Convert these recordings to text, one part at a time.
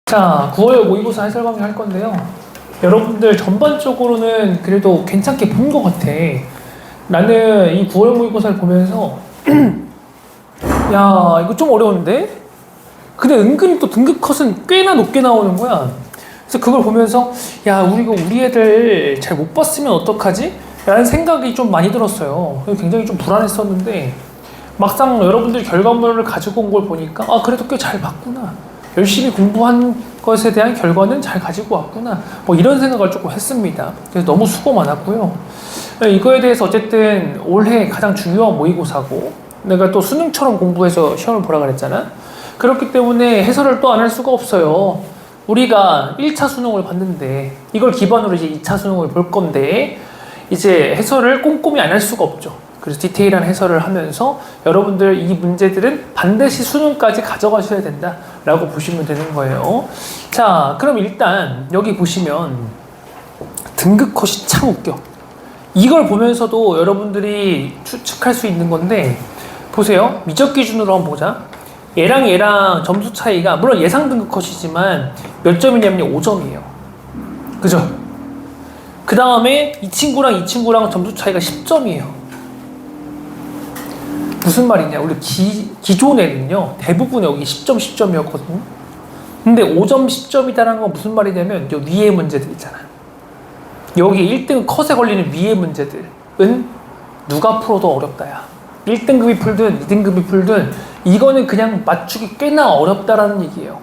자, 9월 모의고사 해설 강의 할 건데요. 여러분들 전반적으로는 그래도 괜찮게 본 것 같아. 나는 이 9월 모의고사를 보면서 야, 이거 좀 어려운데? 근데 은근히 또 등급 컷은 꽤나 높게 나오는 거야. 그래서 그걸 보면서 야, 우리 애들 잘 못 봤으면 어떡하지? 라는 생각이 좀 많이 들었어요. 굉장히 좀 불안했었는데 막상 여러분들 결과물을 가지고 온 걸 보니까 아, 그래도 꽤 잘 봤구나. 열심히 공부한 것에 대한 결과는 잘 가지고 왔구나. 뭐 이런 생각을 조금 했습니다. 그래서 너무 수고 많았고요. 이거에 대해서 어쨌든 올해 가장 중요한 모의고사고 내가 또 수능처럼 공부해서 시험을 보라 그랬잖아. 그렇기 때문에 해설을 또 안 할 수가 없어요. 우리가 1차 수능을 봤는데 이걸 기반으로 이제 2차 수능을 볼 건데 이제 해설을 꼼꼼히 안 할 수가 없죠. 그래서 디테일한 해설을 하면서 여러분들 이 문제들은 반드시 수능까지 가져가셔야 된다라고 보시면 되는 거예요. 자, 그럼 일단 여기 보시면 등급 컷이 참 웃겨. 이걸 보면서도 여러분들이 추측할 수 있는 건데 보세요. 미적 기준으로 한번 보자. 얘랑 점수 차이가 물론 예상 등급 컷이지만 몇 점이냐면 5점이에요. 그죠? 그 다음에 이 친구랑 점수 차이가 10점이에요. 무슨 말이냐? 우리 기존에는요 대부분 여기 10점 10점이었거든요. 근데 5점 10점이다라는 건 무슨 말이냐면 요 위에 문제들 있잖아. 여기 1등 컷에 걸리는 위에 문제들은 누가 풀어도 어렵다야. 1등급이 풀든 2등급이 풀든 이거는 그냥 맞추기 꽤나 어렵다라는 얘기예요.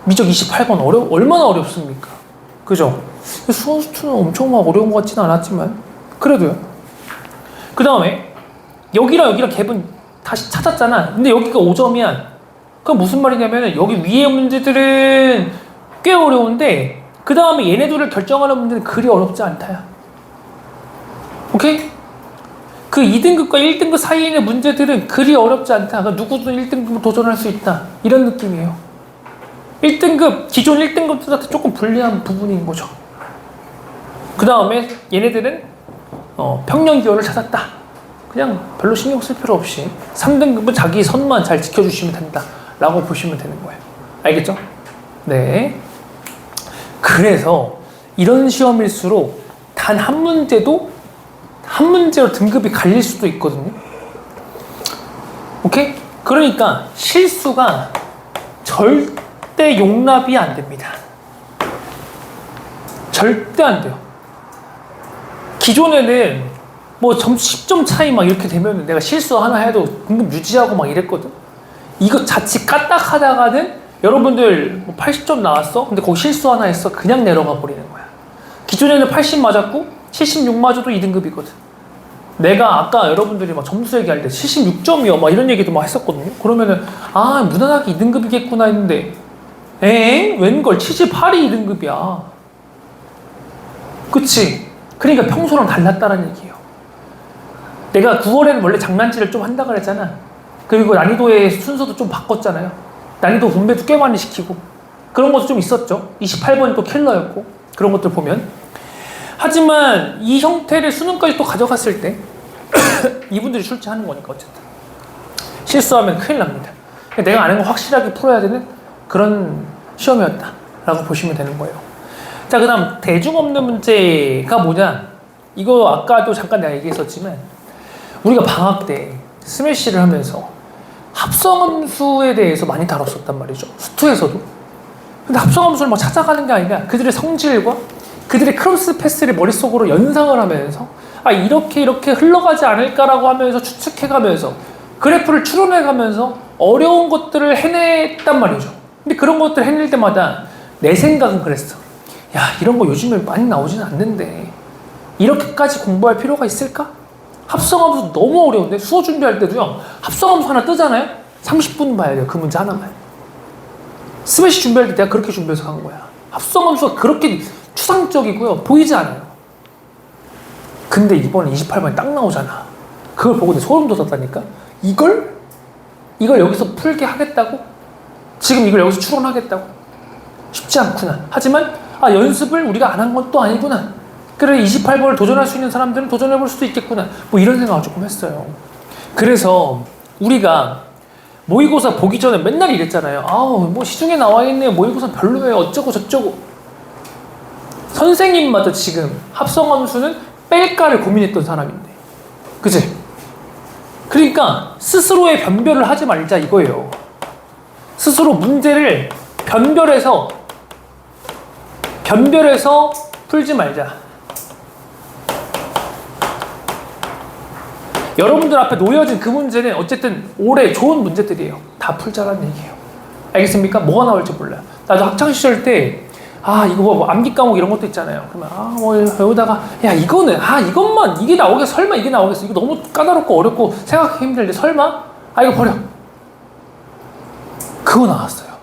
미적 28번 얼마나 어렵습니까? 그죠? 수원수투는 엄청 막 어려운 것 같지는 않았지만 그래도요. 그 다음에 여기랑 갭은 다시 찾았잖아. 근데 여기가 5점이야. 그럼 무슨 말이냐면 여기 위에 문제들은 꽤 어려운데 그 다음에 얘네들을 결정하는 문제는 그리 어렵지 않다야. 오케이? 그 2등급과 1등급 사이에 있는 문제들은 그리 어렵지 않다. 그러니까 누구든 1등급을 도전할 수 있다. 이런 느낌이에요. 1등급, 기존 1등급보다 조금 불리한 부분인 거죠. 그 다음에 얘네들은 평년 기호를 찾았다. 그냥 별로 신경 쓸 필요 없이 3등급은 자기 선만 잘 지켜주시면 된다 라고 보시면 되는 거예요. 알겠죠? 네. 그래서 이런 시험일수록 단 한 문제로 등급이 갈릴 수도 있거든요. 오케이? 그러니까 실수가 절대 용납이 안 됩니다. 절대 안 돼요. 기존에는 뭐 점수 10점 차이 막 이렇게 되면 내가 실수 하나 해도 등급 유지하고 막 이랬거든. 이거 자칫 까딱하다가는 여러분들 뭐 80점 나왔어? 근데 거기 실수 하나 했어? 그냥 내려가 버리는 거야. 기존에는 80 맞았고 76 맞아도 2등급이거든. 내가 아까 여러분들이 막 점수 얘기할 때 76점이요 막 이런 얘기도 막 했었거든요. 그러면은 아 무난하게 2등급이겠구나 했는데 웬걸 78이 2등급이야. 그치? 그러니까 평소랑 달랐다는 얘기예요. 내가 9월에는 원래 장난질을 좀 한다 그랬잖아. 그리고 난이도의 순서도 좀 바꿨잖아요. 난이도 분배도 꽤 많이 시키고 그런 것도 좀 있었죠. 28번이 또 킬러였고 그런 것들 보면. 하지만 이 형태를 수능까지 또 가져갔을 때 이분들이 출제하는 거니까 어쨌든 실수하면 큰일 납니다. 내가 아는 거 확실하게 풀어야 되는 그런 시험이었다 라고 보시면 되는 거예요. 자, 그 다음 대중 없는 문제가 뭐냐. 이거 아까도 잠깐 내가 얘기했었지만 우리가 방학 때 스매시를 하면서 합성함수에 대해서 많이 다뤘었단 말이죠. 수투에서도. 근데 합성함수를 막 찾아가는 게 아니라 그들의 성질과 그들의 크로스 패스를 머릿속으로 연상을 하면서 아 이렇게 흘러가지 않을까라고 하면서 추측해가면서 그래프를 추론해가면서 어려운 것들을 해냈단 말이죠. 근데 그런 것들을 해낼 때마다 내 생각은 그랬어. 야 이런 거 요즘에 많이 나오지는 않는데 이렇게까지 공부할 필요가 있을까? 합성함수 너무 어려운데 수어 준비할 때도요 합성함수 하나 뜨잖아요? 30분 봐야 돼요. 그 문제 하나만. 스매시 준비할 때 내가 그렇게 준비해서 간 거야. 합성함수가 그렇게 추상적이고요 보이지 않아요. 근데 이번에 28번에 딱 나오잖아. 그걸 보고 내 소름 돋았다니까. 이걸 여기서 풀게 하겠다고? 지금 이걸 여기서 추론하겠다고? 쉽지 않구나. 하지만 연습을 우리가 안 한 건 또 아니구나. 그래 28번을 도전할 수 있는 사람들은 도전해볼 수도 있겠구나. 뭐 이런 생각을 조금 했어요. 그래서 우리가 모의고사 보기 전에 맨날 이랬잖아요. 아우, 뭐 시중에 나와 있네. 모의고사 별로예요. 어쩌고 저쩌고. 선생님마저 지금 합성함수는 뺄까를 고민했던 사람인데. 그치? 그러니까 스스로의 변별을 하지 말자 이거예요. 스스로 문제를 변별해서 풀지 말자. 여러분들 앞에 놓여진 그 문제는 어쨌든 올해 좋은 문제들이에요. 다 풀자라는 얘기예요. 알겠습니까? 뭐가 나올지 몰라요. 나도 학창시절 때 이거 뭐 암기 과목 이런 것도 있잖아요. 그러면 뭐 여기다가 야 이거는 이것만 이게 나오겠어? 설마 이게 나오겠어? 이거 너무 까다롭고 어렵고 생각하기 힘들데 설마? 이거 버려. 그거 나왔어요.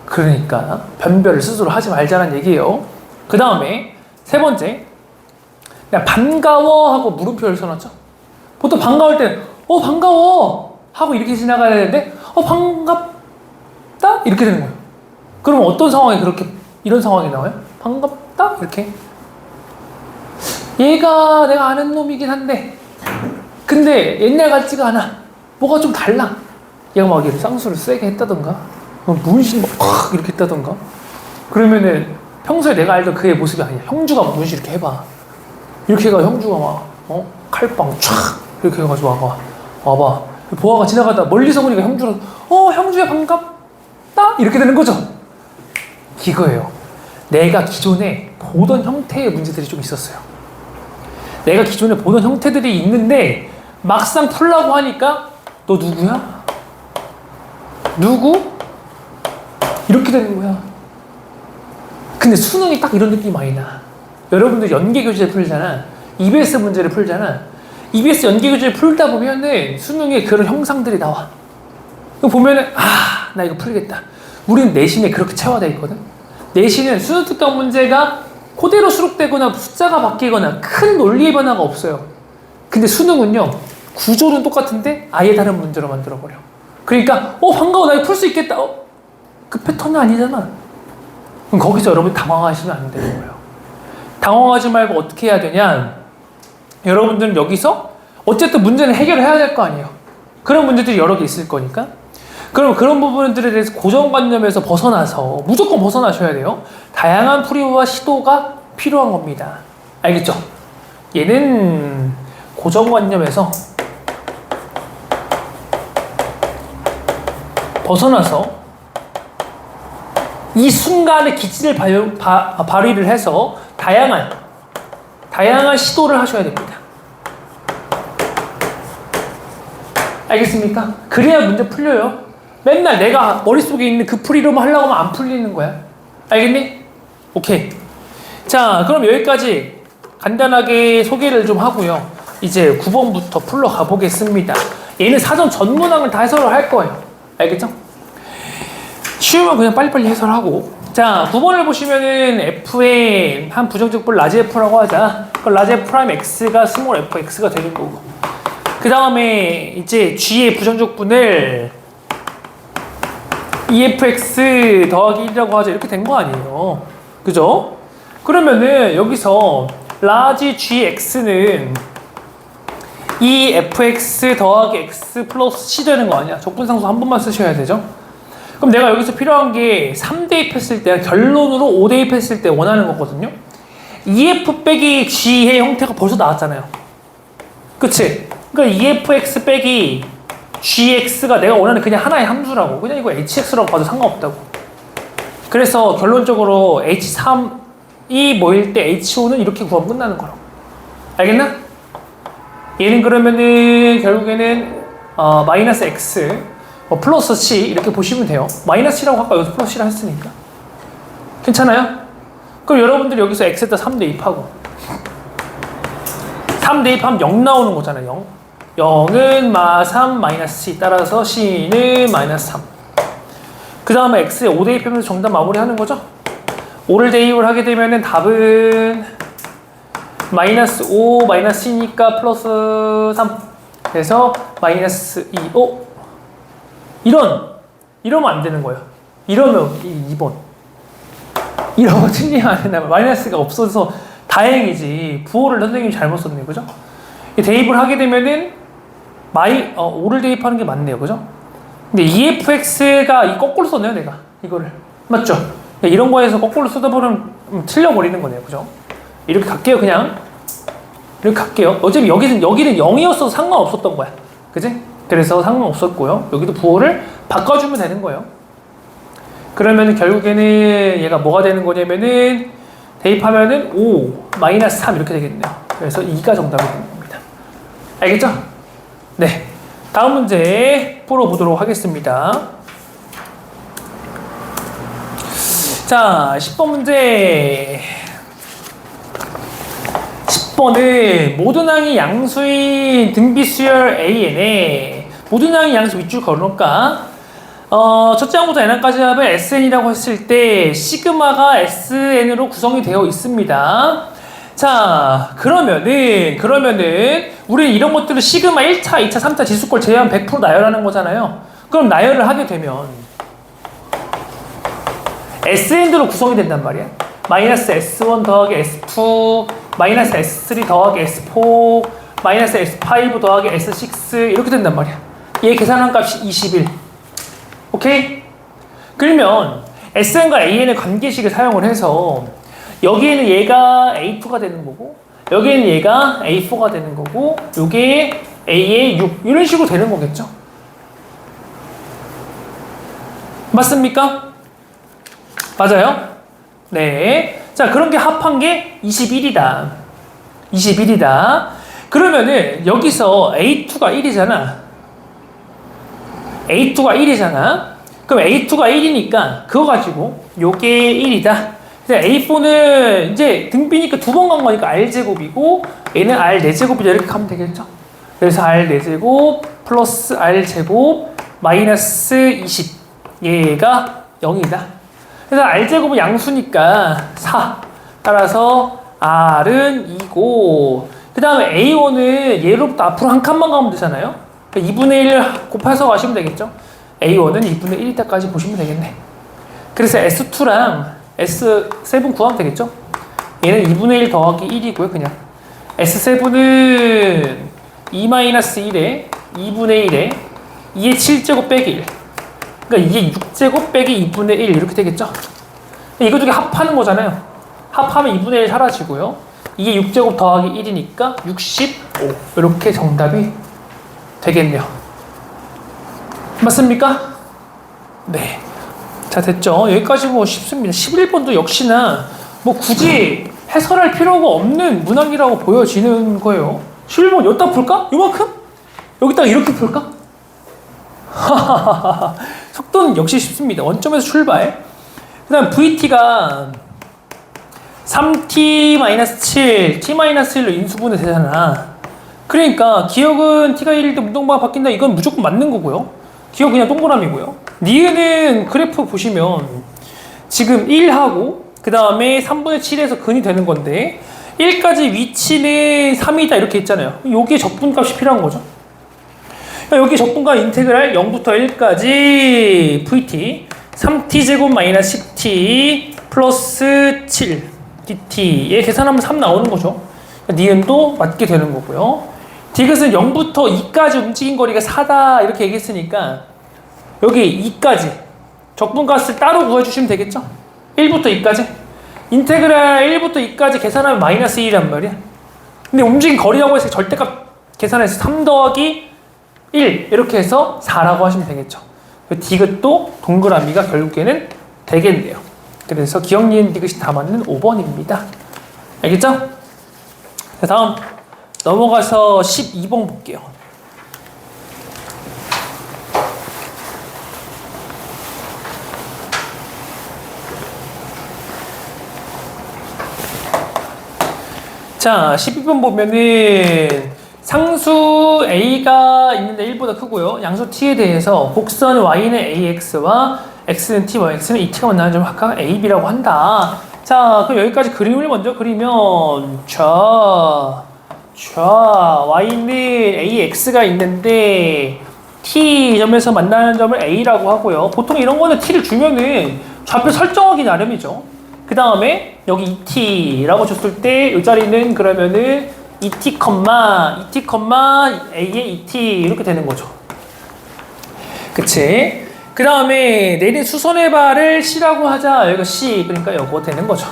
그러니까 변별을 스스로 하지 말자는 얘기예요. 그 다음에 세 번째, 그냥 반가워하고 물음표를 써놨죠. 보통 반가울 때는 반가워 하고 이렇게 지나가야 되는데 반갑다 이렇게 되는 거예요. 그럼 어떤 상황에 이런 상황이 나와요? 반갑다 이렇게. 얘가 내가 아는 놈이긴 한데 근데 옛날 같지가 않아. 뭐가 좀 달라. 얘가 막 이렇게 쌍수를 세게 했다던가 문신 막 이렇게 했다던가 그러면은 평소에 내가 알던 그의 모습이 아니야. 형주가 막 문신 이렇게 해봐. 이렇게 해가 형주가 막 칼빵 촥 이렇게 해가지고 와봐. 보아가 지나가다 멀리서 보니까 형주랑 형주야 반갑다 이렇게 되는 거죠. 이거예요. 내가 기존에 보던 형태의 문제들이 좀 있었어요. 내가 기존에 보던 형태들이 있는데 막상 풀라고 하니까 너 누구야? 누구? 이렇게 되는 거야. 근데 수능이 딱 이런 느낌이 많이 나. 여러분들 연계교재를 풀잖아. EBS 문제를 풀잖아. EBS 연계교재를 풀다 보면은 수능에 그런 형상들이 나와. 이거 보면은 나 이거 풀겠다. 우리는 내신에 그렇게 체화되어 있거든. 내신은 수능 특강 문제가 그대로 수록되거나 숫자가 바뀌거나 큰 논리의 변화가 없어요. 근데 수능은요, 구조는 똑같은데 아예 다른 문제로 만들어버려. 그러니까 반가워 나 이거 풀 수 있겠다. 그 패턴은 아니잖아. 그럼 거기서 여러분 당황하시면 안 되는 거예요. 당황하지 말고 어떻게 해야 되냐. 여러분들은 여기서 어쨌든 문제는 해결해야 될 거 아니에요. 그런 문제들이 여러 개 있을 거니까. 그럼 그런 부분들에 대해서 고정관념에서 벗어나서 무조건 벗어나셔야 돼요. 다양한 풀이와 시도가 필요한 겁니다. 알겠죠? 얘는 고정관념에서 벗어나서 이 순간의 기질을 발휘를 해서 다양한 시도를 하셔야 됩니다. 알겠습니까? 그래야 문제 풀려요. 맨날 내가 머릿속에 있는 그 풀이로만 하려고 하면 안 풀리는 거야. 알겠니? 오케이. 자, 그럼 여기까지 간단하게 소개를 좀 하고요. 이제 9번부터 풀러 가보겠습니다. 얘는 사전 전 문항을 다 해설을 할 거예요. 알겠죠? 쉬우면 그냥 빨리빨리 해설하고. 자, 9번을 보시면은 F의 한 부정적분 라지 F라고 하자. 그 라지 F 프라임 X가 스몰 fx가 되는 거고. 그 다음에 이제 G의 부정적분을 EFX 더하기 1이라고 하자. 이렇게 된 거 아니에요. 그죠? 그러면은 여기서 라지 GX는 EFX 더하기 X 플러스 C 되는 거 아니야? 적분상수 한 번만 쓰셔야 되죠? 그럼 내가 여기서 필요한 게 3대입했을 때, 결론으로 5대입했을 때 원하는 거거든요? EF 빼기 G의 형태가 벌써 나왔잖아요. 그치? 그러니까 EFX 빼기 GX가 내가 원하는 그냥 하나의 함수라고. 그냥 이거 HX라고 봐도 상관없다고. 그래서 결론적으로 H3이 뭐일 때 H5는 이렇게 구하면 끝나는 거라고. 알겠나? 얘는 그러면은 결국에는 마이너스 X 플러스 C 이렇게 보시면 돼요. 마이너스 C라고 아까 여기서 플러스 C라 했으니까. 괜찮아요? 그럼 여러분들이 여기서 X에다 3 대입하고 3 대입하면 0 나오는 거잖아요. 0은 3 마이너스 C 따라서 C는 마이너스 3. 그 다음에 X에 5 대입하면서 정답 마무리하는 거죠. 5를 대입을 하게 되면은 답은 마이너스 5 마이너스 C니까 플러스 3. 그래서 마이너스 2, 5. 이러면 안 되는 거예요. 이러면 2번. 이러면 틀리면 안 된다면 마이너스가 없어서 다행이지. 부호를 선생님이 잘못 썼네요. 그죠? 대입을 하게 되면은 5를 대입하는 게 맞네요. 그죠? 근데 EFX가 이 거꾸로 썼네요, 내가. 이거를. 맞죠? 이런 거에서 거꾸로 쓰다 보면 틀려버리는 거네요. 그죠? 이렇게 갈게요, 그냥. 이렇게 갈게요. 어차피 여기는 0이었어도 상관없었던 거야. 그지? 그래서 상관없었고요. 여기도 부호를 바꿔주면 되는 거예요. 그러면 결국에는 얘가 뭐가 되는 거냐면은 대입하면은 5, 마이너스 3 이렇게 되겠네요. 그래서 2가 정답이 되는 겁니다. 알겠죠? 네. 다음 문제 풀어보도록 하겠습니다. 자, 10번 문제. 10번은 모든 항이 양수인 등비수열 AN에 모든 항이 양수 윗줄 걸어놓을까? 첫째 항부터 n항까지 합을 SN이라고 했을 때 시그마가 SN으로 구성이 되어 있습니다. 자, 그러면은 우리는 이런 것들을 시그마 1차, 2차, 3차 지수꼴 제외하면 100% 나열하는 거잖아요. 그럼 나열을 하게 되면 SN으로 구성이 된단 말이야. 마이너스 S1 더하기 S2, 마이너스 S3 더하기 S4, 마이너스 S5 더하기 S6 이렇게 된단 말이야. 얘 계산한 값이 21. 오케이? 그러면 SN과 AN의 관계식을 사용을 해서 여기에는 얘가 A2가 되는 거고 여기에는 얘가 A4가 되는 거고 요게 A의 6 이런 식으로 되는 거겠죠? 맞습니까? 맞아요? 네. 자, 그런 게 합한 게 21이다. 21이다. 그러면은 여기서 A2가 1이잖아. A2가 1이잖아. 그럼 A2가 1이니까 그거 가지고 요게 1이다. A4는 이제 등비니까 두 번 간 거니까 R제곱이고 얘는 R4제곱이다 이렇게 가면 되겠죠. 그래서 R4제곱 플러스 R제곱 마이너스 20 얘가 0이다. 그래서 R제곱은 양수니까 4 따라서 R은 2고 그 다음에 A1은 얘로부터 앞으로 한 칸만 가면 되잖아요. 그러니까 2분의 1 곱해서 가시면 되겠죠. A1은 2분의 1일 때까지 보시면 되겠네. 그래서 S2랑 S7 구하면 되겠죠. 얘는 2분의 1 더하기 1이고요. 그냥 S7은 2-1에 2분의 1에 2의 7제곱 빼기 1 그러니까 이게 6제곱 빼기 2분의 1 이렇게 되겠죠. 이거 두 개 합하는 거잖아요. 합하면 2분의 1 사라지고요. 이게 6제곱 더하기 1이니까 65 이렇게 정답이 되겠네요. 맞습니까? 네. 자, 됐죠? 여기까지 뭐 쉽습니다. 11번도 역시나 뭐 굳이 해설할 필요가 없는 문항이라고 보여지는 거예요. 11번 여기다 풀까? 요만큼? 여기다가 이렇게 풀까? 속도는 역시 쉽습니다. 원점에서 출발. 그 다음 VT가 3t-7, t-1로 인수분해 되잖아. 그러니까 기억은 t가 1일 때 운동방가 바뀐다. 이건 무조건 맞는 거고요. 기억 그냥 동그라미고요. 니은은 그래프 보시면 지금 1하고 그 다음에 3분의 7에서 근이 되는 건데 1까지 위치는 3이다 이렇게 있잖아요. 요게 적분값이 필요한 거죠. 여기 적분값 인테그랄 0부터 1까지 VT 3t제곱 마이너스 10t 플러스 7 dt 얘 계산하면 3 나오는 거죠. 니은도 맞게 되는 거고요. 디귿은 0부터 2까지 움직인 거리가 4다 이렇게 얘기했으니까 여기 2까지 적분값을 따로 구해주시면 되겠죠. 1부터 2까지 인테그랄 1부터 2까지 계산하면 마이너스 1이란 말이야. 근데 움직인 거리라고 해서 절대값 계산해서 3 더하기 1 이렇게 해서 4라고 하시면 되겠죠. 디귿도 동그라미가 결국에는 되겠네요. 그래서 기억, 니은, 디귿이 다 맞는 5번입니다. 알겠죠? 자, 다음 넘어가서 12번 볼게요. 자, 12번 보면은 상수 A가 있는데 1보다 크고요. 양수 T에 대해서 곡선 Y는 AX와 X는 T, X는 ET가 만나는 점을 각각 A, B라고 한다. 자, 그럼 여기까지 그림을 먼저 그리면 Y는 AX가 있는데 T점에서 만나는 점을 A라고 하고요. 보통 이런 거는 T를 주면은 좌표 설정하기 나름이죠. 그 다음에 여기 ET라고 줬을 때 이 자리는 그러면은 ET, A의 ET 이렇게 되는 거죠. 그치? 그 다음에 내린 수선의 발을 C라고 하자. 여기가 C. 그러니까 요거 되는 거죠.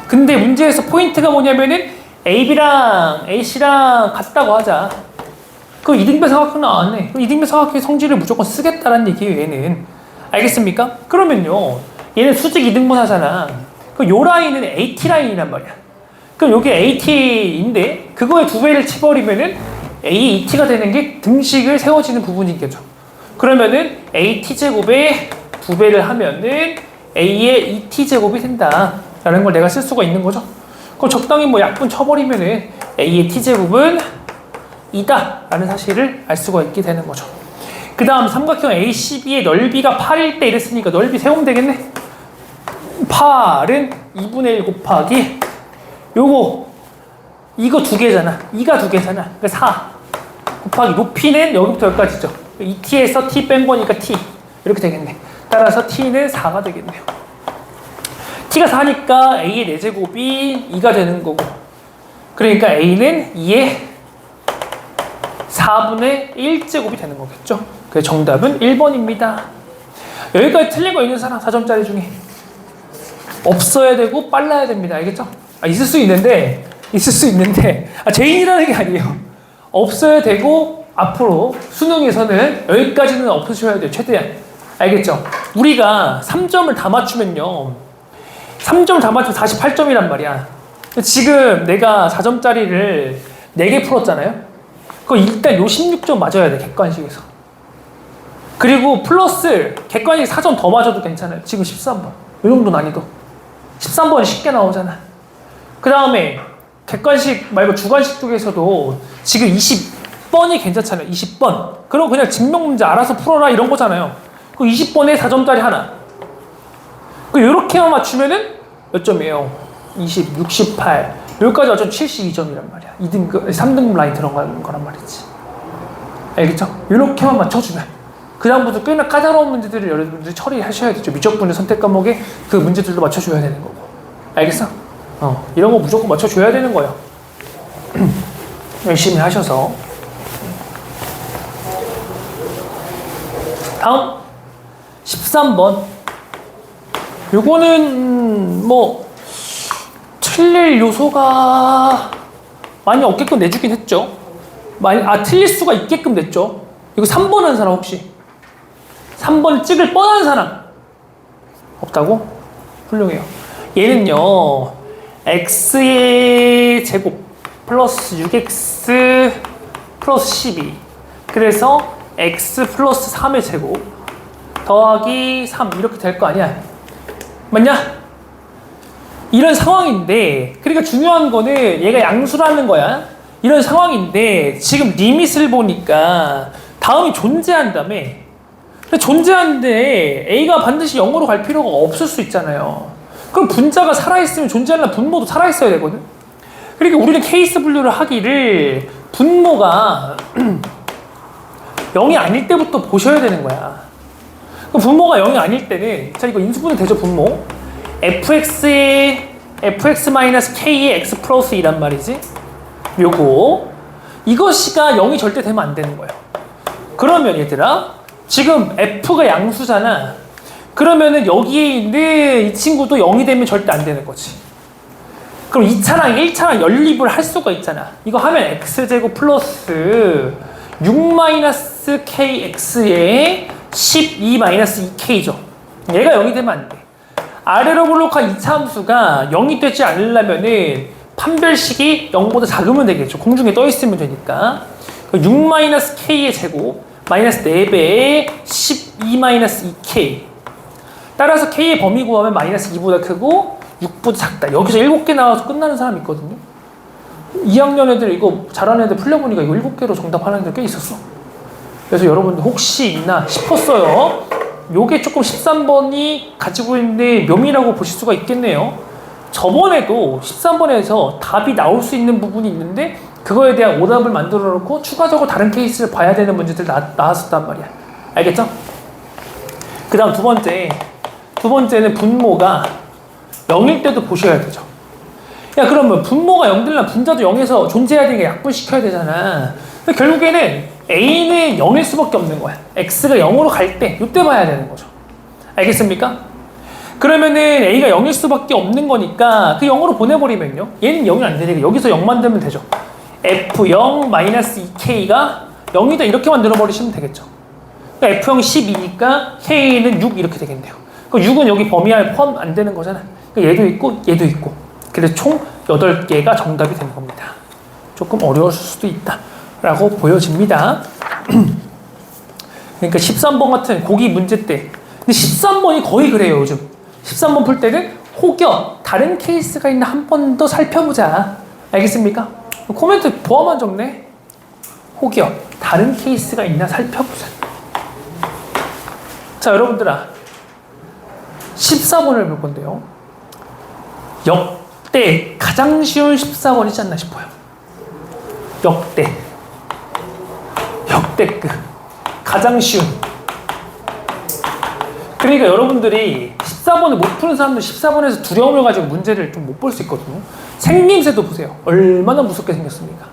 근데 문제에서 포인트가 뭐냐면은 AB랑 AC랑 같다고 하자. 그 이등변 삼각형 나왔네. 그럼 이등변 삼각형의 성질을 무조건 쓰겠다는 얘기예요, 얘는. 알겠습니까? 그러면요. 얘는 수직 이등분하잖아. 그럼 요 라인은 AT 라인이란 말이야. 그럼 여기 AT인데 그거에 두 배를 치버리면은 AET가 되는 게 등식을 세워지는 부분이겠죠. 그러면은 AT 제곱에 두 배를 하면은 A의 ET 제곱이 된다라는 걸 내가 쓸 수가 있는 거죠. 그럼 적당히 뭐 약분 쳐버리면은 A의 T 제곱은 2다 라는 사실을 알 수가 있게 되는 거죠. 그 다음 삼각형 ACB의 넓이가 8일 때 이랬으니까 넓이 세우면 되겠네. 8은 2분의 1 곱하기 요거 이거 두 개잖아. 2가 두 개잖아. 그러니까 4 곱하기 높이는 여기부터 여기까지죠. 2t에서 t 뺀 거니까 t 이렇게 되겠네. 따라서 t는 4가 되겠네요. t가 4니까 a의 4제곱이 2가 되는 거고, 그러니까 a는 2의 4분의 1제곱이 되는 거겠죠. 그래서 정답은 1번입니다. 여기까지 틀린 거 있는 사람 4점짜리 중에 없어야 되고 빨라야 됩니다. 알겠죠? 있을 수 있는데 제인이라는 게 아니에요. 없어야 되고 앞으로 수능에서는 여기까지는 없으셔야 돼요. 최대한. 알겠죠? 우리가 3점을 다 맞추면요, 3점을 다 맞추면 48점이란 말이야. 지금 내가 4점짜리를 4개 풀었잖아요. 그거 일단 요 16점 맞아야 돼, 객관식에서. 그리고 플러스 객관식 4점 더 맞아도 괜찮아요. 지금 13번 이 정도 난이도. 13번이 쉽게 나오잖아. 그 다음에 객관식 말고 주관식 쪽에서도 지금 20번이 괜찮잖아요. 20번. 그럼 그냥 증명 문제 알아서 풀어라 이런 거잖아요. 그 20번에 4점짜리 하나. 그 요렇게만 맞추면은 몇 점이에요? 20, 68. 여기까지 맞추면 72점이란 말이야. 2등급, 3등급 라인 들어가는 거란 말이지. 알겠죠? 요렇게만 맞춰주면. 그 다음부터 꽤나 까다로운 문제들을 여러분들이 처리하셔야 되죠. 미적분의 선택 과목에 그 문제들도 맞춰줘야 되는 거고. 알겠어? 이런 거 무조건 맞춰줘야 되는 거예요. 열심히 하셔서. 다음 13번. 요거는 뭐 틀릴 요소가 많이 없게끔 내주긴 했죠. 틀릴 수가 있게끔 냈죠. 이거 3번 한 사람 혹시 3번 찍을 뻔한 사람 없다고? 훌륭해요. 얘는요, x의 제곱 플러스 6x 플러스 12, 그래서 x 플러스 3의 제곱 더하기 3 이렇게 될 거 아니야. 맞냐? 이런 상황인데, 그러니까 중요한 거는 얘가 양수라는 거야. 이런 상황인데 지금 리밋을 보니까 다음이 존재한다며. 존재하는데 A가 반드시 0으로 갈 필요가 없을 수 있잖아요. 그럼 분자가 살아있으면 존재하려면 분모도 살아있어야 되거든. 그러니까 우리는 케이스 분류를 하기를 분모가 0이 아닐 때부터 보셔야 되는 거야. 그럼 분모가 0이 아닐 때는, 자, 이거 인수분해 되죠, 분모. fx의 fx-k의 x 플러스 2란 말이지. 이것이가 0이 절대 되면 안 되는 거예요. 그러면 얘들아, 지금 f가 양수잖아. 그러면은 여기에 있는 이 친구도 0이 되면 절대 안 되는 거지. 그럼 2차랑 1차랑 연립을 할 수가 있잖아. 이거 하면 x제곱 플러스 6-kx의 12-2k죠. 얘가 0이 되면 안 돼. 아래로 블록한 2차 함수가 0이 되지 않으려면은 판별식이 0보다 작으면 되겠죠. 공중에 떠 있으면 되니까. 6-k의 제곱 마이너스 4배의 12-2k. 따라서 k의 범위 구하면 마이너스 2보다 크고 6보다 작다. 여기서 7개 나와서 끝나는 사람 있거든요. 2학년 애들 이거 잘하는 애들 풀려보니까 이거 7개로 정답하는 애들 꽤 있었어. 그래서 여러분들 혹시 있나 싶었어요. 요게 조금 13번이 가지고 있는 묘미라고 보실 수가 있겠네요. 저번에도 13번에서 답이 나올 수 있는 부분이 있는데 그거에 대한 오답을 만들어 놓고 추가적으로 다른 케이스를 봐야 되는 문제들 나왔었단 말이야. 알겠죠? 그 다음 두 번째는 분모가 0일 때도 보셔야 되죠. 야, 그러면 분모가 0 되려면 분자도 0에서 존재해야 되니까 약분시켜야 되잖아. 근데 결국에는 A는 0일 수밖에 없는 거야. X가 0으로 갈 때, 이때 봐야 되는 거죠. 알겠습니까? 그러면은 A가 0일 수밖에 없는 거니까 그 0으로 보내버리면요. 얘는 0이 안 되니까 여기서 0만 되면 되죠. F0-2K가 0이다 이렇게 만들어버리시면 되겠죠. 그러니까 F0 12니까 K는 6 이렇게 되겠네요. 그 6은 여기 범위 안에 포함 안 되는 거잖아. 그러니까 얘도 있고 얘도 있고. 그래서 총 8개가 정답이 되는 겁니다. 조금 어려울 수도 있다 라고 보여집니다. 그러니까 13번 같은 고기 문제 때, 근데 13번이 거의 그래요. 요즘 13번 풀 때는 혹여 다른 케이스가 있나 한 번 더 살펴보자. 알겠습니까? 코멘트 보아만 적네. 혹여 다른 케이스가 있나 살펴보자. 자, 여러분들아, 14번을 볼 건데요. 역대 가장 쉬운 14번이지 않나 싶어요. 역대급 가장 쉬운. 그러니까 여러분들이 14번을 못 푸는 사람들 14번에서 두려움을 가지고 문제를 좀 못 볼 수 있거든요. 생김새도 보세요. 얼마나 무섭게 생겼습니까?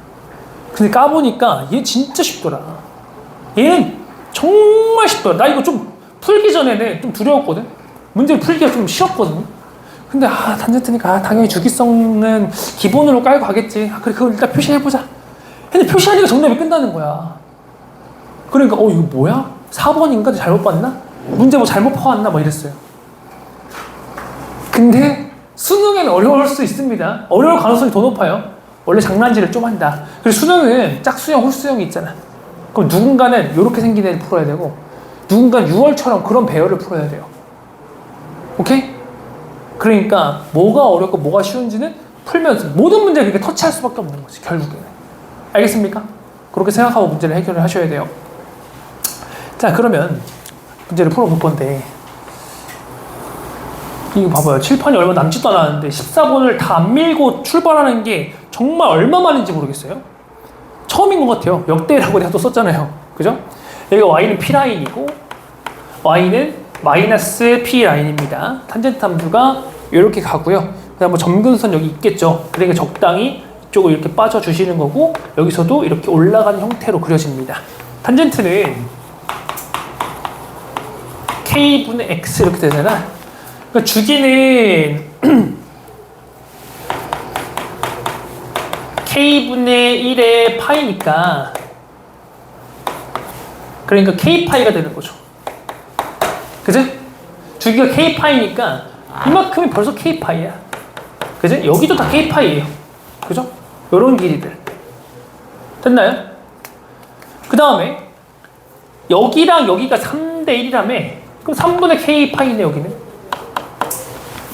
근데 까보니까 얘 진짜 쉽더라. 얘는 정말 쉽더라. 나 이거 좀 풀기 전에는 좀 두려웠거든. 문제를 풀기가 좀 쉬웠거든. 근데 탄젠트니까 당연히 주기성은 기본으로 깔고 가겠지. 그래, 그걸 일단 표시해보자. 근데 표시하니까 정답이 끝나는 거야. 그러니까 이거 뭐야? 4번인가? 잘못 봤나? 문제 뭐 잘못 퍼왔나? 뭐 이랬어요. 근데 수능에는 어려울 수 있습니다. 어려울 가능성이 더 높아요. 원래 장난질을 좀 한다. 그리고 수능은 짝수형, 홀수형이 있잖아. 그럼 누군가는 이렇게 생긴 애를 풀어야 되고 누군가는 6월처럼 그런 배열을 풀어야 돼요. 오케이? 그러니까 뭐가 어렵고 뭐가 쉬운지는 풀면서 모든 문제를 이렇게 터치할 수밖에 없는 거지, 결국에는. 알겠습니까? 그렇게 생각하고 문제를 해결을 하셔야 돼요. 자, 그러면 문제를 풀어볼 건데, 이거 봐봐요. 칠판이 얼마 남지도 않았는데 14번을 다 안 밀고 출발하는 게 정말 얼마만인지 모르겠어요. 처음인 것 같아요. 역대라고 내가 또 썼잖아요. 그죠? 여기가 y는 p라인이고 y는 마이너스 p라인입니다. 탄젠트 함수가 이렇게 가고요. 그다음 뭐 점근선 여기 있겠죠. 그러니까 적당히 이쪽을 이렇게 빠져주시는 거고, 여기서도 이렇게 올라가는 형태로 그려집니다. 탄젠트는 k분의 x 이렇게 되잖아. 그러니까 주기는 k분의 1의 파이니까, 그러니까 k파이가 되는 거죠. 그지? 주기가 k파이니까 이만큼이 벌써 k파이야. 그지? 여기도 다 k파이예요. 그죠? 요런 길이들. 됐나요? 그 다음에 여기랑 여기가 3대 1이라며. 그럼 3분의 k파이네, 여기는.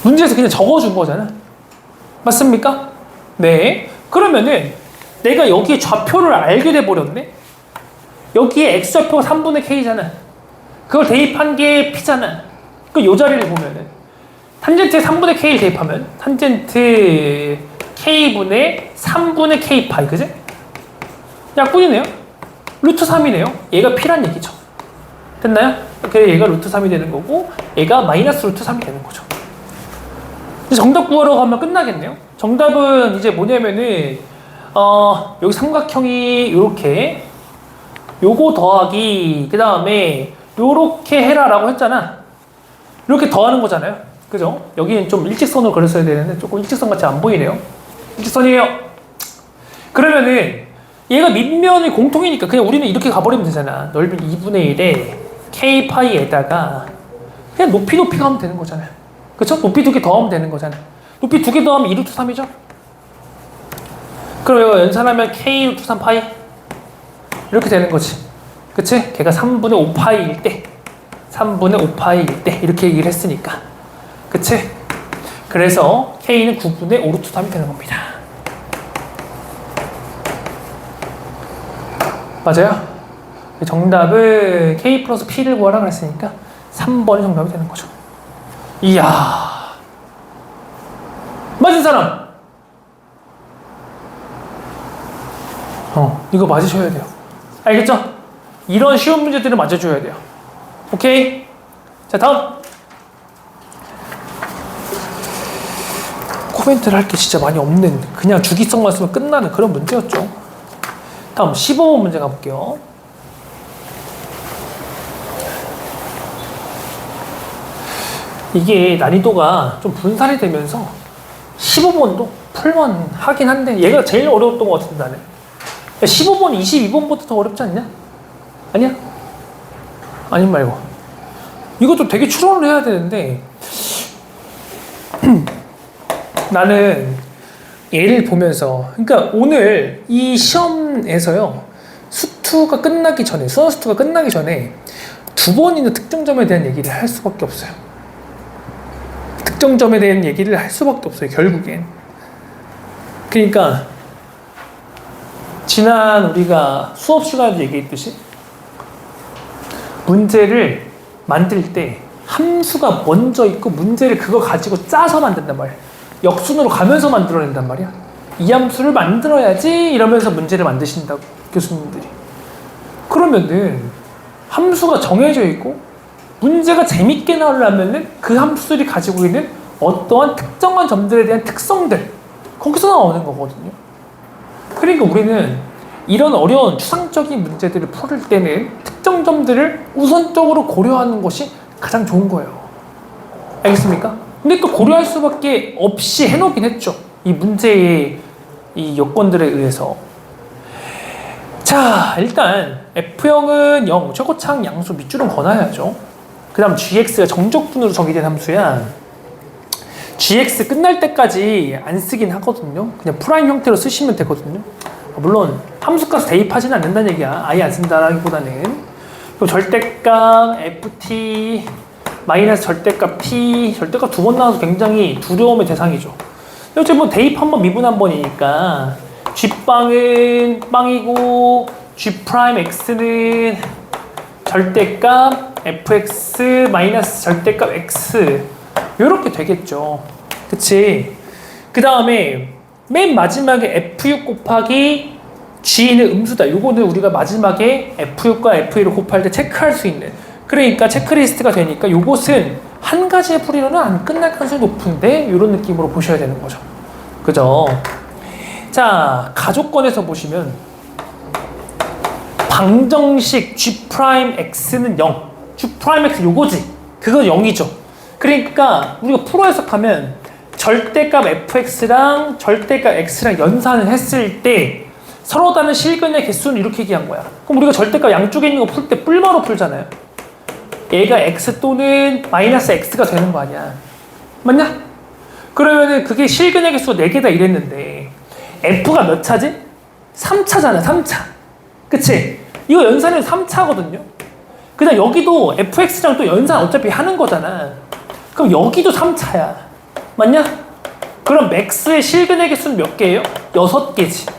문제에서 그냥 적어준 거잖아. 맞습니까? 네. 그러면은 내가 여기에 좌표를 알게 돼버렸네? 여기에 x좌표가 3분의 k잖아. 그걸 대입한 게 p잖아. 그 요 자리를 보면은 탄젠트에 3분의 k를 대입하면 탄젠트 k분의 3분의 k파이, 그지? 약분이네요. 루트 3이네요. 얘가 p란 얘기죠. 됐나요? 그래서 얘가 루트 3이 되는 거고 얘가 마이너스 루트 3이 되는 거죠. 이제 정답 구하러 가면 끝나겠네요. 정답은 이제 뭐냐면은 여기 삼각형이 요렇게, 요거 더하기 그 다음에 요렇게 해라 라고 했잖아. 이렇게 더하는 거잖아요. 그죠? 여기는 좀 일직선으로 그렸어야 되는데 조금 일직선 같이 안 보이네요. 일직선이에요. 그러면은 얘가 밑면이 공통이니까 그냥 우리는 이렇게 가버리면 되잖아. 넓이 2분의 1에 k파이에다가 그냥 높이 가면 되는 거잖아요. 그쵸? 높이 2개 더하면 되는 거잖아요. 높이 2개 더하면 2루트 3이죠? 그럼 이거 연산하면 k 루트 3파이 이렇게 되는 거지. 그치? 걔가 3분의 5파이일 때 3분의 5파이일 때 이렇게 얘기를 했으니까. 그치? 그래서 k는 9분의 5루트 3이 되는 겁니다. 맞아요? 정답은 k 플러스 p를 구하라 그랬으니까 3번이 정답이 되는 거죠. 이야, 맞은 사람? 이거 맞으셔야 돼요. 알겠죠? 이런 쉬운 문제들은 맞아줘야 돼요. 오케이? 자, 다음. 코멘트를 할 게 진짜 많이 없는, 그냥 주기성만 쓰면 끝나는 그런 문제였죠. 다음 15번 문제 가볼게요. 이게 난이도가 좀 분산이 되면서 15번도 풀만 하긴 한데 얘가 제일 어려웠던 것 같은데 나는. 15번, 22번보다 더 어렵지 않냐? 아니야? 아님 말고. 이것도 되게 추론을 해야 되는데 나는 얘를 보면서, 그러니까 오늘 이 시험에서요, 수투가 끝나기 전에, 수투가 끝나기 전에 두 번이나 특정점에 대한 얘기를 할 수밖에 없어요. 특정점에 대한 얘기를 할 수밖에 없어요, 결국엔. 그러니까 지난 우리가 수업 시간에도 얘기했듯이 문제를 만들 때 함수가 먼저 있고 문제를 그거 가지고 짜서 만든단 말이야. 역순으로 가면서 만들어낸단 말이야. 이 함수를 만들어야지 이러면서 문제를 만드신다고, 교수님들이. 그러면은 함수가 정해져 있고 문제가 재밌게 나오려면은 그 함수들이 가지고 있는 어떠한 특정한 점들에 대한 특성들, 거기서 나오는 거거든요. 그러니까 우리는 이런 어려운 추상적인 문제들을 풀을 때는 특정 점들을 우선적으로 고려하는 것이 가장 좋은 거예요. 알겠습니까? 근데 또 고려할 수밖에 없이 해놓긴 했죠. 이 문제의 이 요건들에 의해서. 자, 일단 F형은 0, 최고차항 양수 밑줄은 거놔야죠. 그 다음 GX가 정적분으로 정의된 함수야. GX 끝날 때까지 안 쓰긴 하거든요. 그냥 프라임 형태로 쓰시면 되거든요. 물론 함수값 대입하지는 않는다는 얘기야. 아예 안 쓴다라기보다는. 그리고 절대값 FT 마이너스 절대값 T, 절대값 두 번 나와서 굉장히 두려움의 대상이죠. 어차피 뭐 대입 한 번, 미분 한 번이니까 G빵은 빵이고 G'X는 절대값 fx 마이너스 절대값 x 요렇게 되겠죠. 그치? 그 다음에 맨 마지막에 f6 곱하기 g는 음수다. 요거는 우리가 마지막에 f6과 f1을 곱할 때 체크할 수 있는, 그러니까 체크리스트가 되니까 요것은 한 가지의 풀이로는 안 끝날 가능성이 높은데 요런 느낌으로 보셔야 되는 거죠. 그죠? 자, 가족권에서 보시면 방정식 G'X는 0, G'X 요거지. 그건 0이죠. 그러니까 우리가 풀어 해석하면 절대값 fx랑 절대값 x랑 연산을 했을 때 서로 다른 실근의 개수는 이렇게 얘기한 거야. 그럼 우리가 절대값 양쪽에 있는 거 풀 때 뿔마로 풀잖아요. 얘가 x 또는 마이너스 x가 되는 거 아니야. 맞냐? 그러면은 그게 실근의 개수가 4개다 이랬는데 f가 몇 차지? 3차잖아. 3차. 그치? 이거 연산은 3차거든요. 그 다음 여기도 fx랑 또 연산 어차피 하는 거잖아. 그럼 여기도 3차야. 맞냐? 그럼 맥스의 실근의 개수는 몇 개예요? 6개지.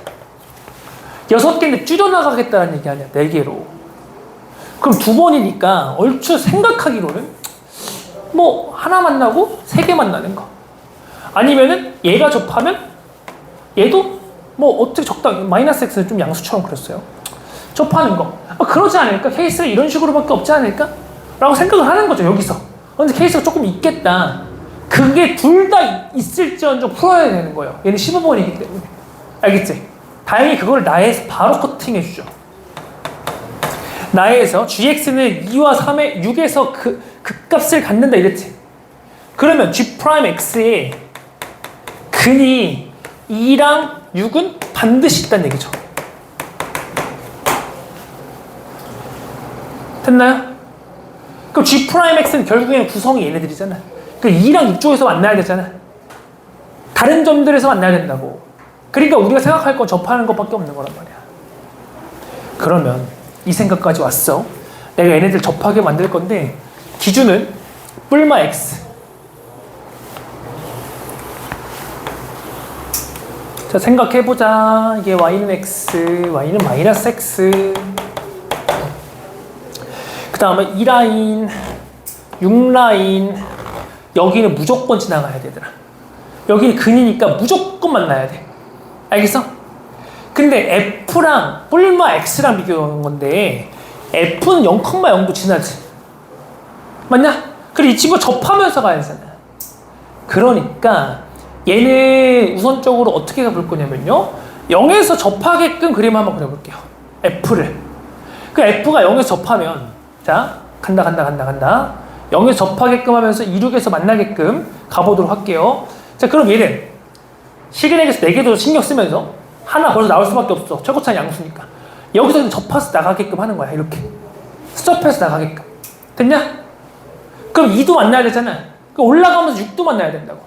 6개인데 줄여나가겠다는 얘기 아니야. 4개로. 그럼 2번이니까 얼추 생각하기로는 뭐 하나 만나고 3개 만나는 거. 아니면은 얘가 접하면 얘도 뭐 어떻게 적당히 마이너스 x는 좀 양수처럼 그렸어요. 접하는 거. 그러지 않을까? 케이스가 이런 식으로밖에 없지 않을까? 라고 생각을 하는 거죠, 여기서. 근데 케이스가 조금 있겠다. 그게 둘 다 있을지언정 풀어야 되는 거예요. 얘는 15번이기 때문에. 알겠지? 다행히 그걸 나에서 바로 커팅해주죠. 나에서 gx는 2와 3의 6에서 그 값을 갖는다 이랬지. 그러면 G'X의 근이 2랑 6은 반드시 있다는 얘기죠. 됐나요? 그럼 G'X는 결국에는 구성이 얘네들이잖아. 그 2랑 6 쪽에서 만나야 되잖아. 다른 점들에서 만나야 된다고. 그러니까 우리가 생각할 건 접하는 것밖에 없는 거란 말이야. 그러면 이 생각까지 왔어. 내가 얘네들 접하게 만들 건데 기준은 뿔마 x. 자, 생각해보자. 이게 y는 x, y는 마이너스 x. 그 다음에 2라인, 6라인. 여기는 무조건 지나가야 되더라. 여기는 근이니까 무조건 만나야 돼. 알겠어? 근데 F랑 뿔마 X랑 비교하는 건데 F는 0,0도 지나지. 맞냐? 그리고 이 친구 접하면서 가야 되잖아. 그러니까 얘는 우선적으로 어떻게 가볼 거냐면요, 0에서 접하게끔 그림 한번 그려볼게요. F를. 그 F가 0에서 접하면, 자, 간다. 0에서 접하게끔 하면서 2, 6에서 만나게끔 가보도록 할게요. 자, 그럼 얘는 실근액에서 4개도 신경 쓰면서 하나 벌써 나올 수밖에 없어. 최고차는 양수니까. 여기서 접해서 나가게끔 하는 거야. 이렇게. 스톱해서 나가게끔. 됐냐? 그럼 2도 만나야 되잖아. 그럼 올라가면서 6도 만나야 된다고.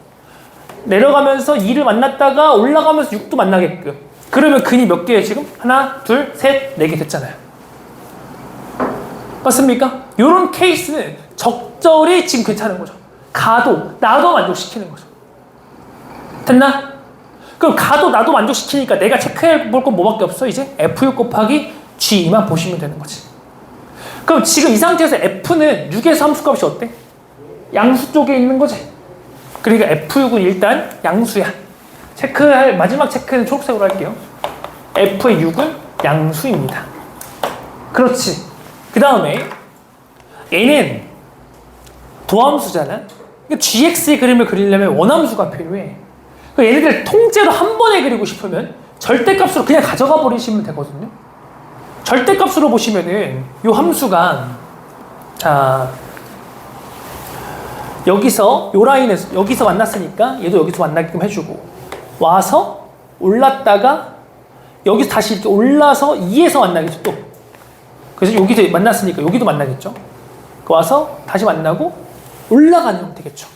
내려가면서 2를 만났다가 올라가면서 6도 만나게끔. 그러면 근이 몇 개예요 지금? 하나, 둘, 셋, 4개 됐잖아요. 맞습니까? 이런 케이스는 적절히 지금 괜찮은 거죠. 가도, 나도 만족시키는 거죠. 됐나? 그럼 가도 나도 만족시키니까 내가 체크해 볼 건 뭐밖에 없어 이제? F6 곱하기 G2만 보시면 되는 거지. 그럼 지금 이 상태에서 F는 6에서 함수값이 어때? 양수 쪽에 있는 거지. 그러니까 F6은 일단 양수야. 체크할 마지막 체크는 초록색으로 할게요. F의 6은 양수입니다. 그렇지. 그 다음에 얘는 도함수잖아. 그러니까 GX의 그림을 그리려면 원함수가 필요해. 얘네들 통째로 한 번에 그리고 싶으면 절대값으로 그냥 가져가 버리시면 되거든요. 절대값으로 보시면은 이 함수가 자 여기서 요 라인에서 여기서 만났으니까 얘도 여기서 만나게끔 해주고 와서 올랐다가 여기서 다시 이렇게 올라서 2에서 만나겠죠 또. 그래서 여기서 만났으니까 여기도 만나겠죠. 와서 다시 만나고 올라가는 형태겠죠.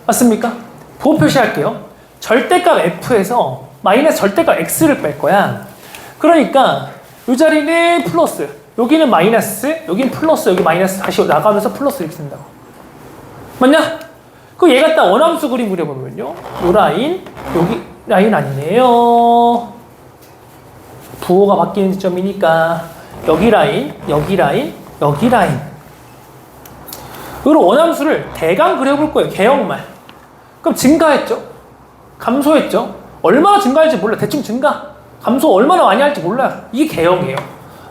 맞습니까? 부호 표시할게요. 절대값 F에서 마이너스 절대값 X를 뺄 거야. 그러니까 이 자리는 플러스, 여기는 마이너스, 여기는 플러스, 여기 마이너스 다시 나가면서 플러스 이렇게 쓴다고. 맞냐? 그 얘 갖다 원함수 그림 그려보면요. 요 라인, 여기 라인 아니네요. 부호가 바뀌는 지점이니까 여기 라인, 여기 라인, 여기 라인. 그리고 원함수를 대강 그려볼 거예요. 개형만. 그럼 증가했죠? 감소했죠? 얼마나 증가할지 몰라. 대충 증가. 감소 얼마나 많이 할지 몰라. 이게 개형이에요.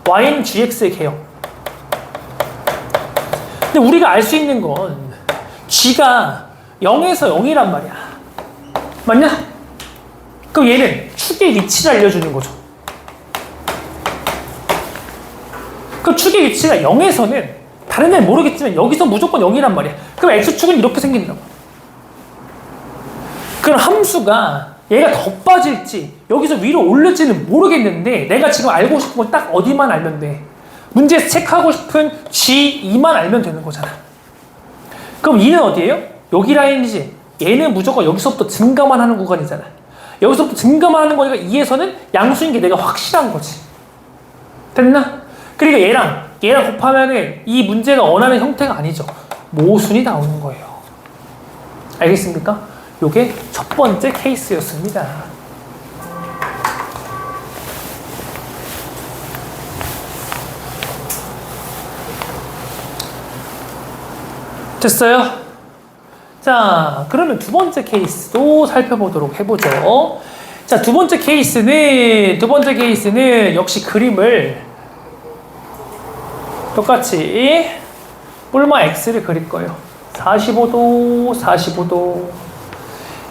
Y는 GX의 개형. 근데 우리가 알 수 있는 건 G가 0에서 0이란 말이야. 맞냐? 그럼 얘는 축의 위치를 알려주는 거죠. 그 축의 위치가 0에서는 다른 데는 모르겠지만 여기서 무조건 0이란 말이야. 그럼 X축은 이렇게 생긴다고. 그럼 함수가 얘가 더 빠질지 여기서 위로 올릴지는 모르겠는데 내가 지금 알고 싶은 건 딱 어디만 알면 돼. 문제에서 체크하고 싶은 G2만 알면 되는 거잖아. 그럼 2는 어디예요? 여기 라인이지. 얘는 무조건 여기서부터 증가만 하는 구간이잖아. 여기서부터 증가만 하는 거니까 2에서는 양수인 게 내가 확실한 거지. 됐나? 그러니까 얘랑 곱하면은 이 문제가 원하는 형태가 아니죠. 모순이 나오는 거예요. 알겠습니까? 요게 첫 번째 케이스였습니다. 됐어요? 자, 그러면 두 번째 케이스도 살펴보도록 해보죠. 자, 두 번째 케이스는 역시 그림을 똑같이 뿔마 X를 그릴 거예요. 45도, 45도.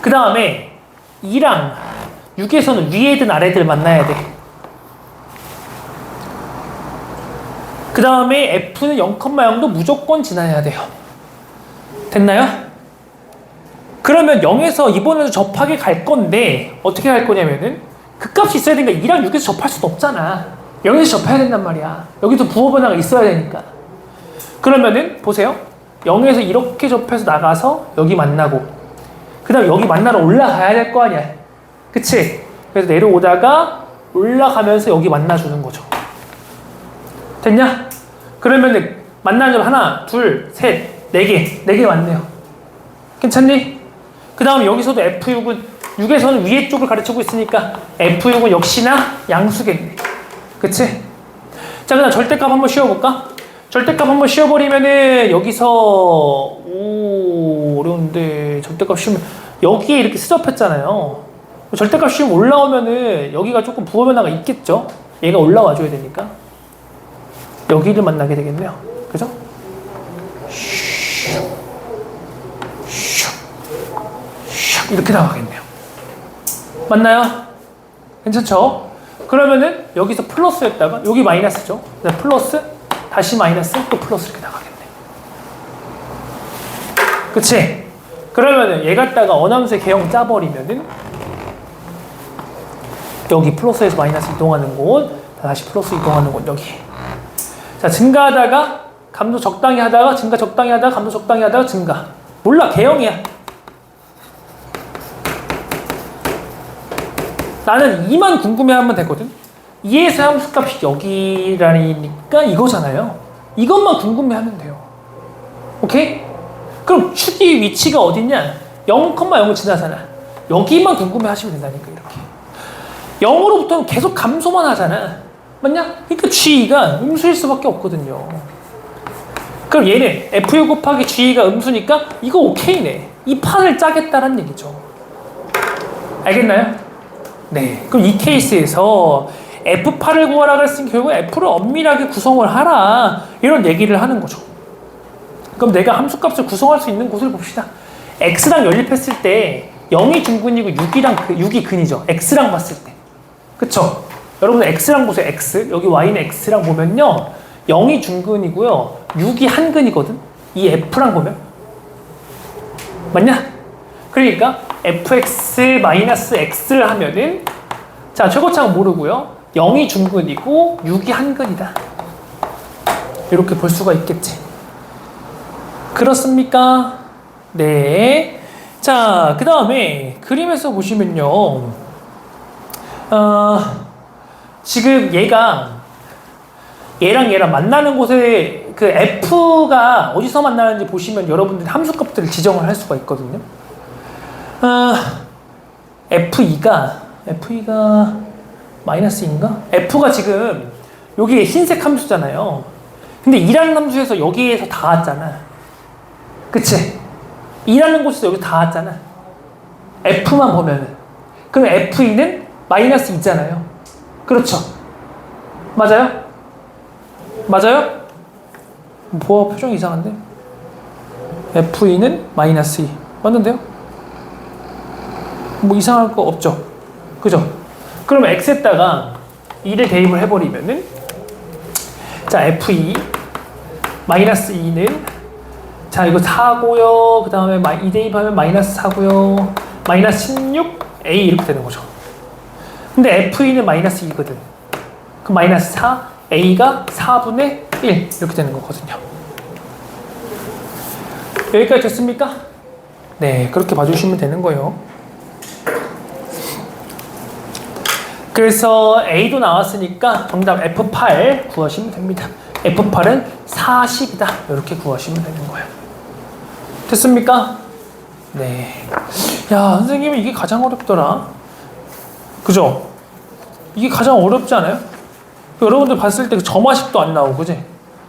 그 다음에 2랑 6에서는 위에든 아래든 만나야 돼. 그 다음에 F는 0,0도 무조건 지나야 돼요. 됐나요? 그러면 0에서 이번에도 접하게 갈 건데 어떻게 갈 거냐면은 그 값이 있어야 되니까 2랑 6에서 접할 수도 없잖아. 0에서 접해야 된단 말이야. 여기도 부호 변화가 있어야 되니까. 그러면은 보세요. 0에서 이렇게 접해서 나가서 여기 만나고 그 다음에 여기 만나러 올라가야 될 거 아니야. 그치? 그래서 내려오다가 올라가면서 여기 만나주는 거죠. 됐냐? 그러면은 만나는 점 하나, 둘, 셋, 4개 맞네요. 괜찮니? 그 다음에 여기서도 F6은 6에서는 위에 쪽을 가르치고 있으니까 F6은 역시나 양수겠네. 그치? 자, 그 다음 절대값 한번 씌워볼까? 절대값 한번 씌워버리면은 여기서 어려운데 절대값 씌우면 여기에 이렇게 스접했잖아요. 절대값 씌우면 올라오면은 여기가 조금 부호 변화가 있겠죠? 얘가 올라와 줘야 되니까 여기를 만나게 되겠네요. 그죠? 이렇게 나가겠네요. 맞나요? 괜찮죠? 그러면은 여기서 플러스였다가 여기 마이너스죠? 플러스 다시 마이너스 또 플러스 이렇게 나가겠네. 그치? 그러면은 얘 갖다가 어남수의 개형 짜버리면은 여기 플러스에서 마이너스 이동하는 곳, 다시 플러스 이동하는 곳 여기. 자, 증가하다가 감도 적당히 하다가 증가 적당히 하다가 감도 적당히 하다가 증가. 몰라, 개형이야. 나는 2만 궁금해하면 되거든. 2에서 함수값이 여기라니까 이거잖아요. 이것만 궁금해하면 돼요. 오케이? 그럼 축이 위치가 어디냐? 0,0을 지나잖아. 여기만 궁금해하시면 된다니까 이렇게. 0으로부터는 계속 감소만 하잖아. 맞냐? 그러니까 g가 음수일 수밖에 없거든요. 그럼 얘는 f 곱하기 g가 음수니까 이거 오케이네. 이 판을 짜겠다는 얘기죠. 알겠나요? 네. 그럼 이 케이스에서 F8을 구하라 그랬으니 결국 F를 엄밀하게 구성을 하라. 이런 얘기를 하는 거죠. 그럼 내가 함수값을 구성할 수 있는 곳을 봅시다. X랑 연립했을 때 0이 중근이고 6이 근이죠. X랑 봤을 때. 그쵸? 여러분들 X랑 보세요. X. 여기 Y는 X랑 보면요. 0이 중근이고요. 6이 한근이거든. 이 F랑 보면. 맞냐? 그러니까 fx-x를 하면은 자, 최고차는 모르고요. 0이 중근이고 6이 한근이다. 이렇게 볼 수가 있겠지. 그렇습니까? 네. 자, 그 다음에 그림에서 보시면요. 지금 얘랑 얘랑 만나는 곳에 그 f가 어디서 만나는지 보시면 여러분들이 함수값들을 지정을 할 수가 있거든요. F2가 마이너스인가? F가 지금 여기 흰색 함수잖아요. 근데 2라는 함수에서 여기에서 다 왔잖아. 그치? 2라는 곳에서 여기 다 왔잖아. F만 보면은. 그럼 F2는 마이너스 2잖아요. 그렇죠? 맞아요? 맞아요? 뭐 표정이 이상한데? F2는 마이너스 2. 맞는데요? 뭐 이상할 거 없죠? 그죠? 그럼 x에다가 2를 대입을 해버리면은 자, f2 마이너스 2는 자, 이거 4고요. 그 다음에 2 대입하면 마이너스 4고요. 마이너스 16a 이렇게 되는 거죠. 근데 f2는 마이너스 2거든. 그럼 마이너스 4, a가 4분의 1 이렇게 되는 거거든요. 여기까지 됐습니까? 네, 그렇게 봐주시면 되는 거예요. 그래서 A도 나왔으니까 정답 F8 구하시면 됩니다. F8은 40이다. 이렇게 구하시면 되는 거예요. 됐습니까? 네. 야, 선생님이 이게 가장 어렵더라. 그죠? 이게 가장 어렵지 않아요? 여러분들 봤을 때 그 점화식도 안 나오고, 그지?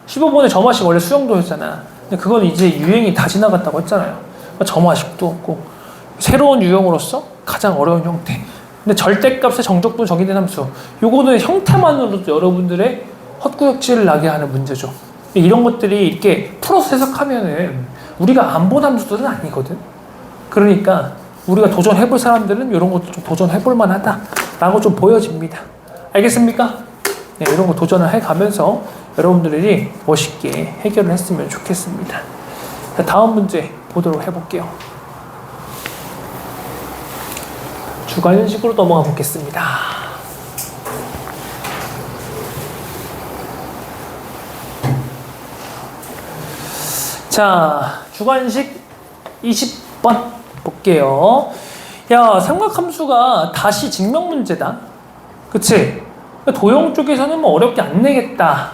15번에 점화식 원래 수영도였잖아. 근데 그건 이제 유행이 다 지나갔다고 했잖아요. 점화식도 없고, 새로운 유형으로서 가장 어려운 형태. 근데 절대값의 정적분 정의된 함수. 요거는 형태만으로도 여러분들의 헛구역질을 나게 하는 문제죠. 이런 것들이 이렇게 풀어서 해석하면은 우리가 안 본 함수들은 아니거든. 그러니까 우리가 도전해볼 사람들은 이런 것도 좀 도전해볼 만하다라고 좀 보여집니다. 알겠습니까? 네, 이런 거 도전을 해가면서 여러분들이 멋있게 해결을 했으면 좋겠습니다. 자, 다음 문제 보도록 해볼게요. 주관식으로 넘어가 보겠습니다. 자, 주관식 20번 볼게요. 야, 삼각함수가 다시 증명 문제다. 그치? 도형 쪽에서는 뭐 어렵게 안 내겠다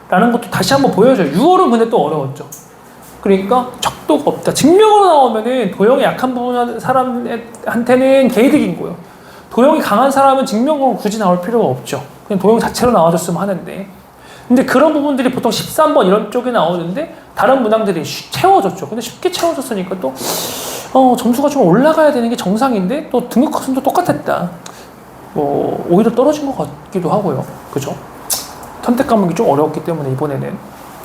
라는 것도 다시 한번 보여줘요. 6월은 근데 또 어려웠죠. 그러니까 척도가 없다. 증명으로 나오면은 도형이 약한 부분 사람한테는 개이득인 거예요. 도형이 강한 사람은 증명으로 굳이 나올 필요가 없죠. 그냥 도형 자체로 나와줬으면 하는데. 근데 그런 부분들이 보통 13번 이런 쪽에 나오는데 다른 문항들이 채워줬죠. 근데 쉽게 채워줬으니까 또 점수가 좀 올라가야 되는 게 정상인데 또 등급 컷은 똑같았다. 뭐 오히려 떨어진 것 같기도 하고요. 그죠? 선택 과목이 좀 어려웠기 때문에 이번에는.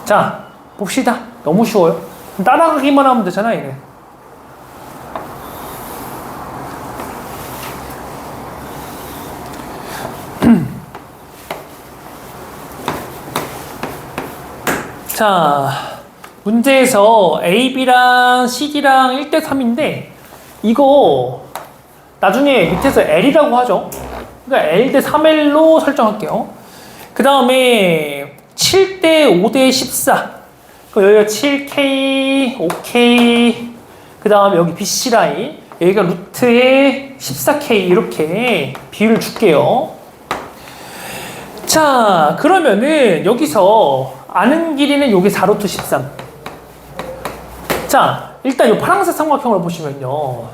자, 봅시다. 너무 쉬워요. 따라가기만 하면 되잖아, 얘는. 자, 문제에서 AB랑 CD랑 1대 3인데 이거 나중에 밑에서 L이라고 하죠. 그러니까 L 대 3L로 설정할게요. 그 다음에 7대 5대 14. 여기가 7K, 5K, 그 다음에 여기 BC 라인, 여기가 루트에 14K 이렇게 비율을 줄게요. 자, 그러면은 여기서 아는 길이는 여기 4루트 13. 자, 일단 이 파란색 삼각형을 보시면요.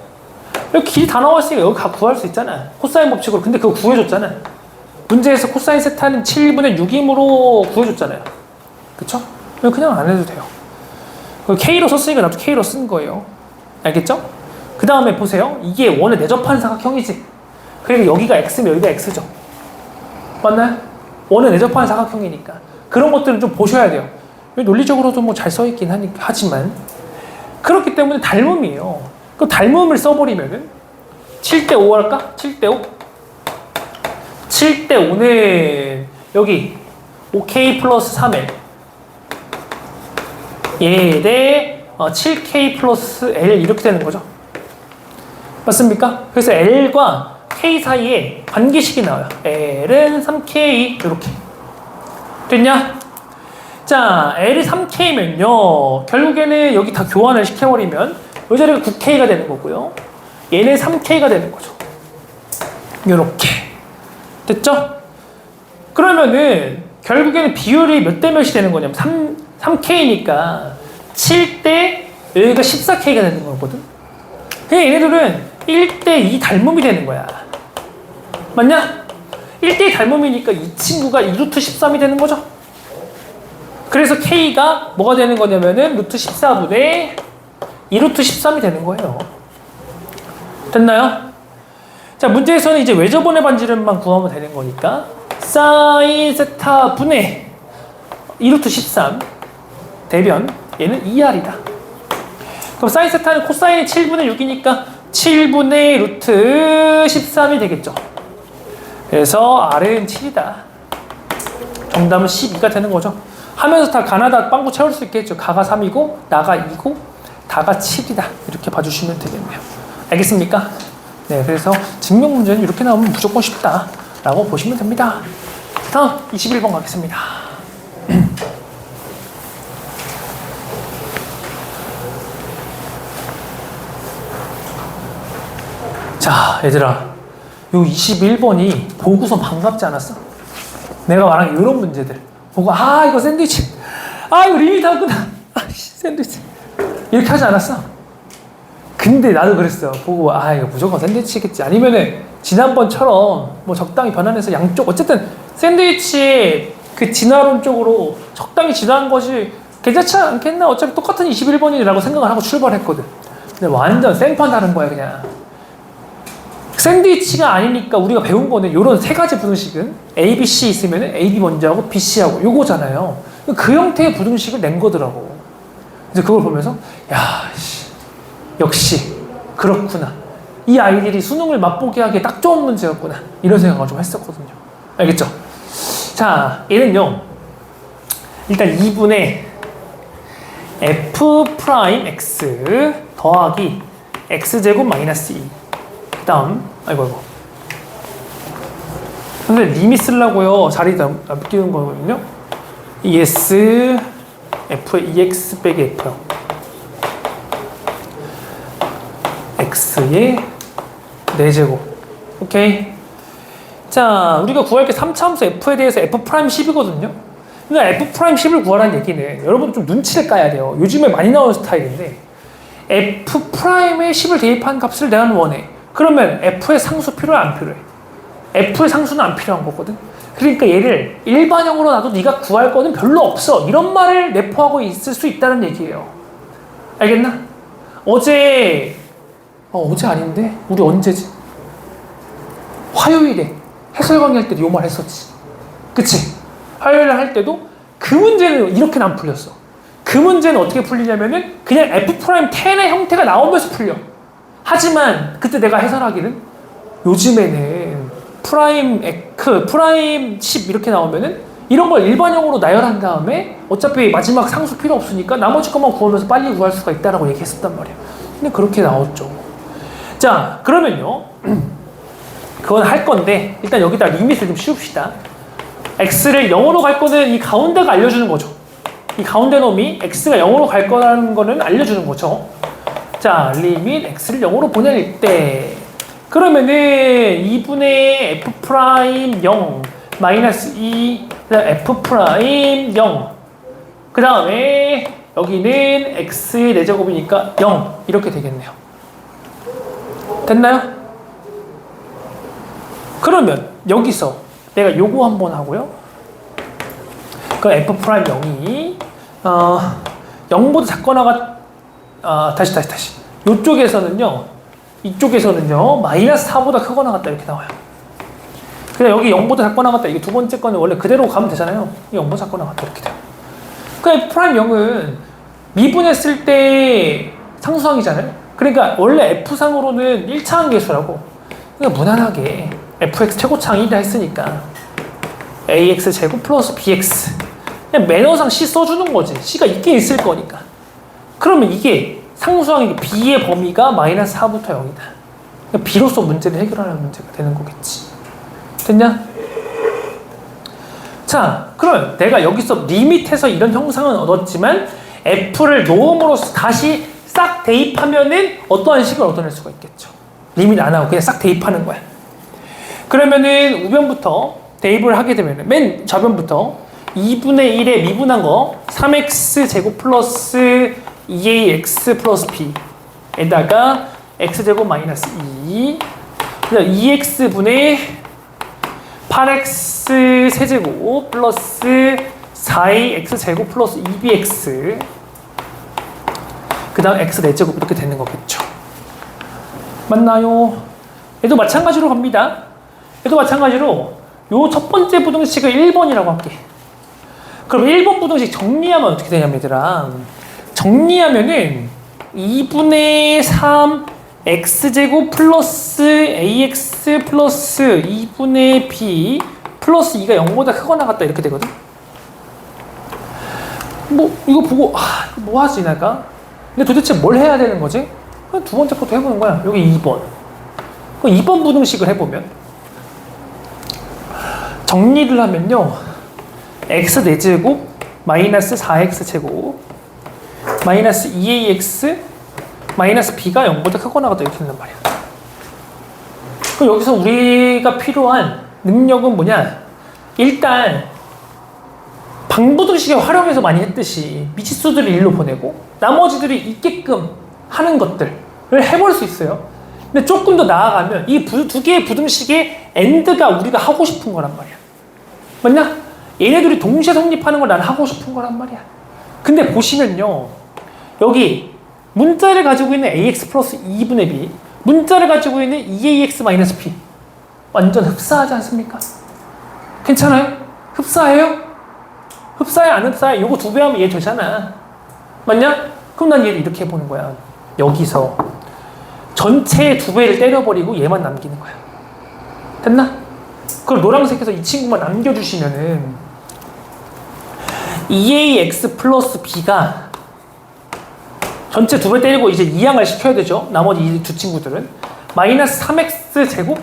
여기 길이 다 나왔으니까 여기 다 구할 수 있잖아. 코사인 법칙으로. 근데 그거 구해줬잖아. 문제에서 코사인 세타는 7분의 6임으로 구해줬잖아요. 그쵸? 그냥 안 해도 돼요. K로 썼으니까 나도 K로 쓴 거예요. 알겠죠? 그 다음에 보세요. 이게 원에 내접하는 사각형이지. 그러니까 여기가 X면 여기가 X죠. 맞나요? 원에 내접하는 사각형이니까. 그런 것들은 좀 보셔야 돼요. 논리적으로도 뭐 잘 써있긴 하지만. 그렇기 때문에 닮음이에요. 그 닮음을 써버리면은 7대5 할까? 7대5? 7대5는 여기 5K 플러스 3L 얘 7K 플러스 L 이렇게 되는 거죠. 맞습니까? 그래서 L과 K 사이에 관계식이 나와요. L은 3K 이렇게 됐냐? 자, L이 3K면요 결국에는 여기 다 교환을 시켜버리면 이 자리가 9K가 되는 거고요. 얘는 3K가 되는 거죠. 요렇게 됐죠? 그러면은 결국에는 비율이 몇 대 몇이 되는 거냐면 3K니까 7대 여기가 14K가 되는 거거든. 그냥 얘네들은 1대2 닮음이 되는 거야. 맞냐? 1대2 닮음이니까 이 친구가 2루트 13이 되는 거죠. 그래서 K가 뭐가 되는 거냐면은 루트 14분의 2루트 13이 되는 거예요. 됐나요? 자, 문제에서는 이제 외접원의 반지름만 구하면 되는 거니까 사인 세타 분의 2루트 13 대변 얘는 2R이다. 그럼 사인 세타는 코사인이 7분의 6이니까 7분의 루트 13이 되겠죠. 그래서 R은 7이다. 정답은 12가 되는 거죠. 하면서 다 가나다 빵구 채울 수 있겠죠. 가가 3이고 나가 2고 다가 7이다. 이렇게 봐주시면 되겠네요. 알겠습니까? 네, 그래서 증명 문제는 이렇게 나오면 무조건 쉽다 라고 보시면 됩니다. 다음 21번 가겠습니다. 자, 얘들아, 요 21번이 보고서 반갑지 않았어? 내가 말한 이런 문제들 보고 이거 샌드위치, 이거 리미트 하구나, 샌드위치 이렇게 하지 않았어? 근데 나도 그랬어. 보고 이거 무조건 샌드위치겠지. 아니면은 지난번처럼 뭐 적당히 변환해서 양쪽 어쨌든 샌드위치의 그 진화론 쪽으로 적당히 진화한 것이 괜찮지 않겠나? 어차피 똑같은 21번이라고 생각을 하고 출발했거든. 근데 완전 생판 다른 거야 그냥. 샌드위치가 아니니까 우리가 배운 거는 요런 세 가지 부등식은 A, B, C 있으면 A, B 먼저 하고 B, C 하고 요거잖아요. 그 형태의 부등식을 낸 거더라고. 그래서 그걸 보면서 역시 그렇구나. 이 아이들이 수능을 맛보게 하기에 딱 좋은 문제였구나. 이런 생각을 좀 했었거든요. 알겠죠? 자, 얘는요. 일단 2분의 F 프라임 X 더하기 X제곱 마이너스 2. 그 다음, 아이고. 근데 리밋 쓰려고요. 자리 남기는 거거든요. ES F의 EX 빼기 F요. X의 4제곱. 오케이. 자, 우리가 구할 게 3차함수 F에 대해서 F'10이거든요. 그러니까 F'10을 구하라는 얘기는 여러분 좀 눈치를 까야 돼요. 요즘에 많이 나오는 스타일인데 F'에 10을 대입한 값을 내가 원해. 그러면 F의 상수 필요해 안 필요해? F의 상수는 안 필요한 거거든. 그러니까 얘를 일반형으로 놔도 네가 구할 거는 별로 없어. 이런 말을 내포하고 있을 수 있다는 얘기예요. 알겠나? 어제 아닌데? 우리 언제지? 화요일에 해설 강의할 때도 요 말 했었지. 그치? 화요일에 할 때도 그 문제는 이렇게는 안 풀렸어. 그 문제는 어떻게 풀리냐면은 그냥 F'10의 형태가 나오면서 풀려. 하지만 그때 내가 해설하기는 요즘에는 프라임 10 이렇게 나오면은 이런 걸 일반형으로 나열한 다음에 어차피 마지막 상수 필요 없으니까 나머지 것만 구하면서 빨리 구할 수가 있다라고 얘기했었단 말이에요. 근데 그렇게 나왔죠. 자, 그러면요. 그건 할 건데 일단 여기다 리밋을 좀 씌웁시다. x를 0으로 갈 거는 이 가운데가 알려주는 거죠. 이 가운데 놈이 x가 0으로 갈 거라는 거는 알려주는 거죠. 자, 리밋 x를 0으로 보낼 때 그러면은 2분의 f 프라임 0 마이너스 2 f 프라임 0 그 다음에 여기는 x의 4제곱이니까 0 이렇게 되겠네요. 됐나요? 그러면 여기서 내가 요거 한번 하고요. 그 f 프라임 0이 0보다 작거나가 다시 이쪽에서는요 마이너스 4보다 크거나 같다 이렇게 나와요. 그냥 여기 0보다 작거나 같다 이게 두 번째 거는 원래 그대로 가면 되잖아요. 0보다 작거나 같다 이렇게 돼요. 그 f 프라임 0은 미분했을 때 상수항이잖아요. 그러니까 원래 f상으로는 1차항 계수라고 그러니까 무난하게 fx 최고차항 1이라 했으니까 ax 제곱 플러스 bx 그냥 매너상 c 써주는 거지. c가 있긴 있을 거니까. 그러면 이게 상수항이 b의 범위가 마이너스 4부터 0이다. 그러니까 b로서 문제를 해결하는 문제가 되는 거겠지. 됐냐? 자, 그러면 내가 여기서 리밋해서 이런 형상은 얻었지만 f를 노음으로서 다시 싹 대입하면은 어떠한 식을 얻어낼 수가 있겠죠. 리밋 안 하고 그냥 싹 대입하는 거야. 그러면은 우변부터 대입을 하게 되면 맨 좌변부터 2분의 1에 미분한 거 3x 제곱 플러스 2ax 플러스 b 에다가 x제곱 마이너스 2 그다음 2x분의 8x 세제곱 플러스 4ax 제곱 플러스 2bx 그 다음 x 4제곱 이렇게 되는 거겠죠. 맞나요? 얘도 마찬가지로 갑니다. 얘도 마찬가지로 요 첫 번째 부등식을 1번이라고 할게. 그럼 1번 부등식 정리하면 어떻게 되냐면 얘들아 정리하면은 2분의 3 x제곱 플러스 ax 플러스 2분의 b 플러스 2가 0보다 크거나 같다 이렇게 되거든. 뭐 이거 보고 뭐 하지 내가? 근데 도대체 뭘 해야 되는 거지? 그냥 두 번째 것도 해보는 거야. 여기 2번. 그 2번 부등식을 해보면 정리를 하면요 x 4제곱 마이너스 4x 제곱 마이너스 2ax 마이너스 b가 0보다 크거나 같다 이렇게 된단 말이야. 그럼 여기서 우리가 필요한 능력은 뭐냐? 일단 방부등식에 활용해서 많이 했듯이 미치수들을 일로 보내고 나머지들이 있게끔 하는 것들을 해볼 수 있어요. 근데 조금 더 나아가면 이 두 개의 부등식의 엔드가 우리가 하고 싶은 거란 말이야. 맞냐? 얘네들이 동시에 성립하는 걸 난 하고 싶은 거란 말이야. 근데 보시면요 여기 문자를 가지고 있는 ax 플러스 2분의 b 문자를 가지고 있는 2ax 마이너스 b 완전 흡사하지 않습니까? 괜찮아요? 흡사해요? 흡사해 안 흡사해? 요거 2배 하면 얘 되잖아. 맞냐? 그럼 난 얘를 이렇게 해보는 거야. 여기서 전체의 2배를 때려버리고 얘만 남기는 거야. 됐나? 그럼 노란색에서 이 친구만 남겨주시면은 2ax 플러스 b가 전체 2배 때리고 이제 이항을 시켜야 되죠. 나머지 이 두 친구들은 마이너스 3x 제곱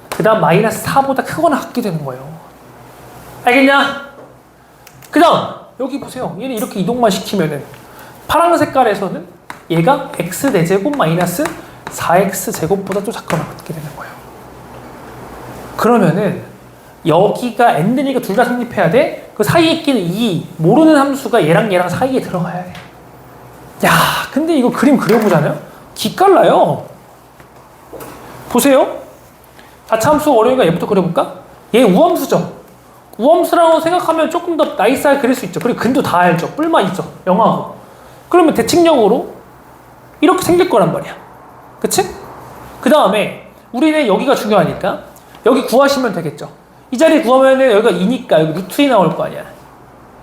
그 다음 마이너스 4보다 크거나 같게 되는 거예요. 알겠냐? 그 다음 여기 보세요. 얘는 이렇게 이동만 시키면은 파란 색깔에서는 얘가 x 4제곱 마이너스 4x 제곱보다 또 작거나 같게 되는 거예요. 그러면은 여기가 엔드니까 둘 다 성립해야 돼. 그 사이에 끼는 이 모르는 함수가 얘랑 사이에 들어가야 돼. 야, 근데 이거 그림 그려보잖아요? 기깔나요. 보세요. 자차함수 어려우니까 얘부터 그려볼까? 얘 우함수죠. 우함수라고 생각하면 조금 더 나이스하게 그릴 수 있죠. 그리고 근도 다 알죠. 뿔만 있죠. 영하고. 그러면 대칭력으로 이렇게 생길 거란 말이야. 그치? 그 다음에 우리는 여기가 중요하니까 여기 구하시면 되겠죠. 이 자리 구하면은 여기가 2니까 여기 루트 2 나올 거 아니야.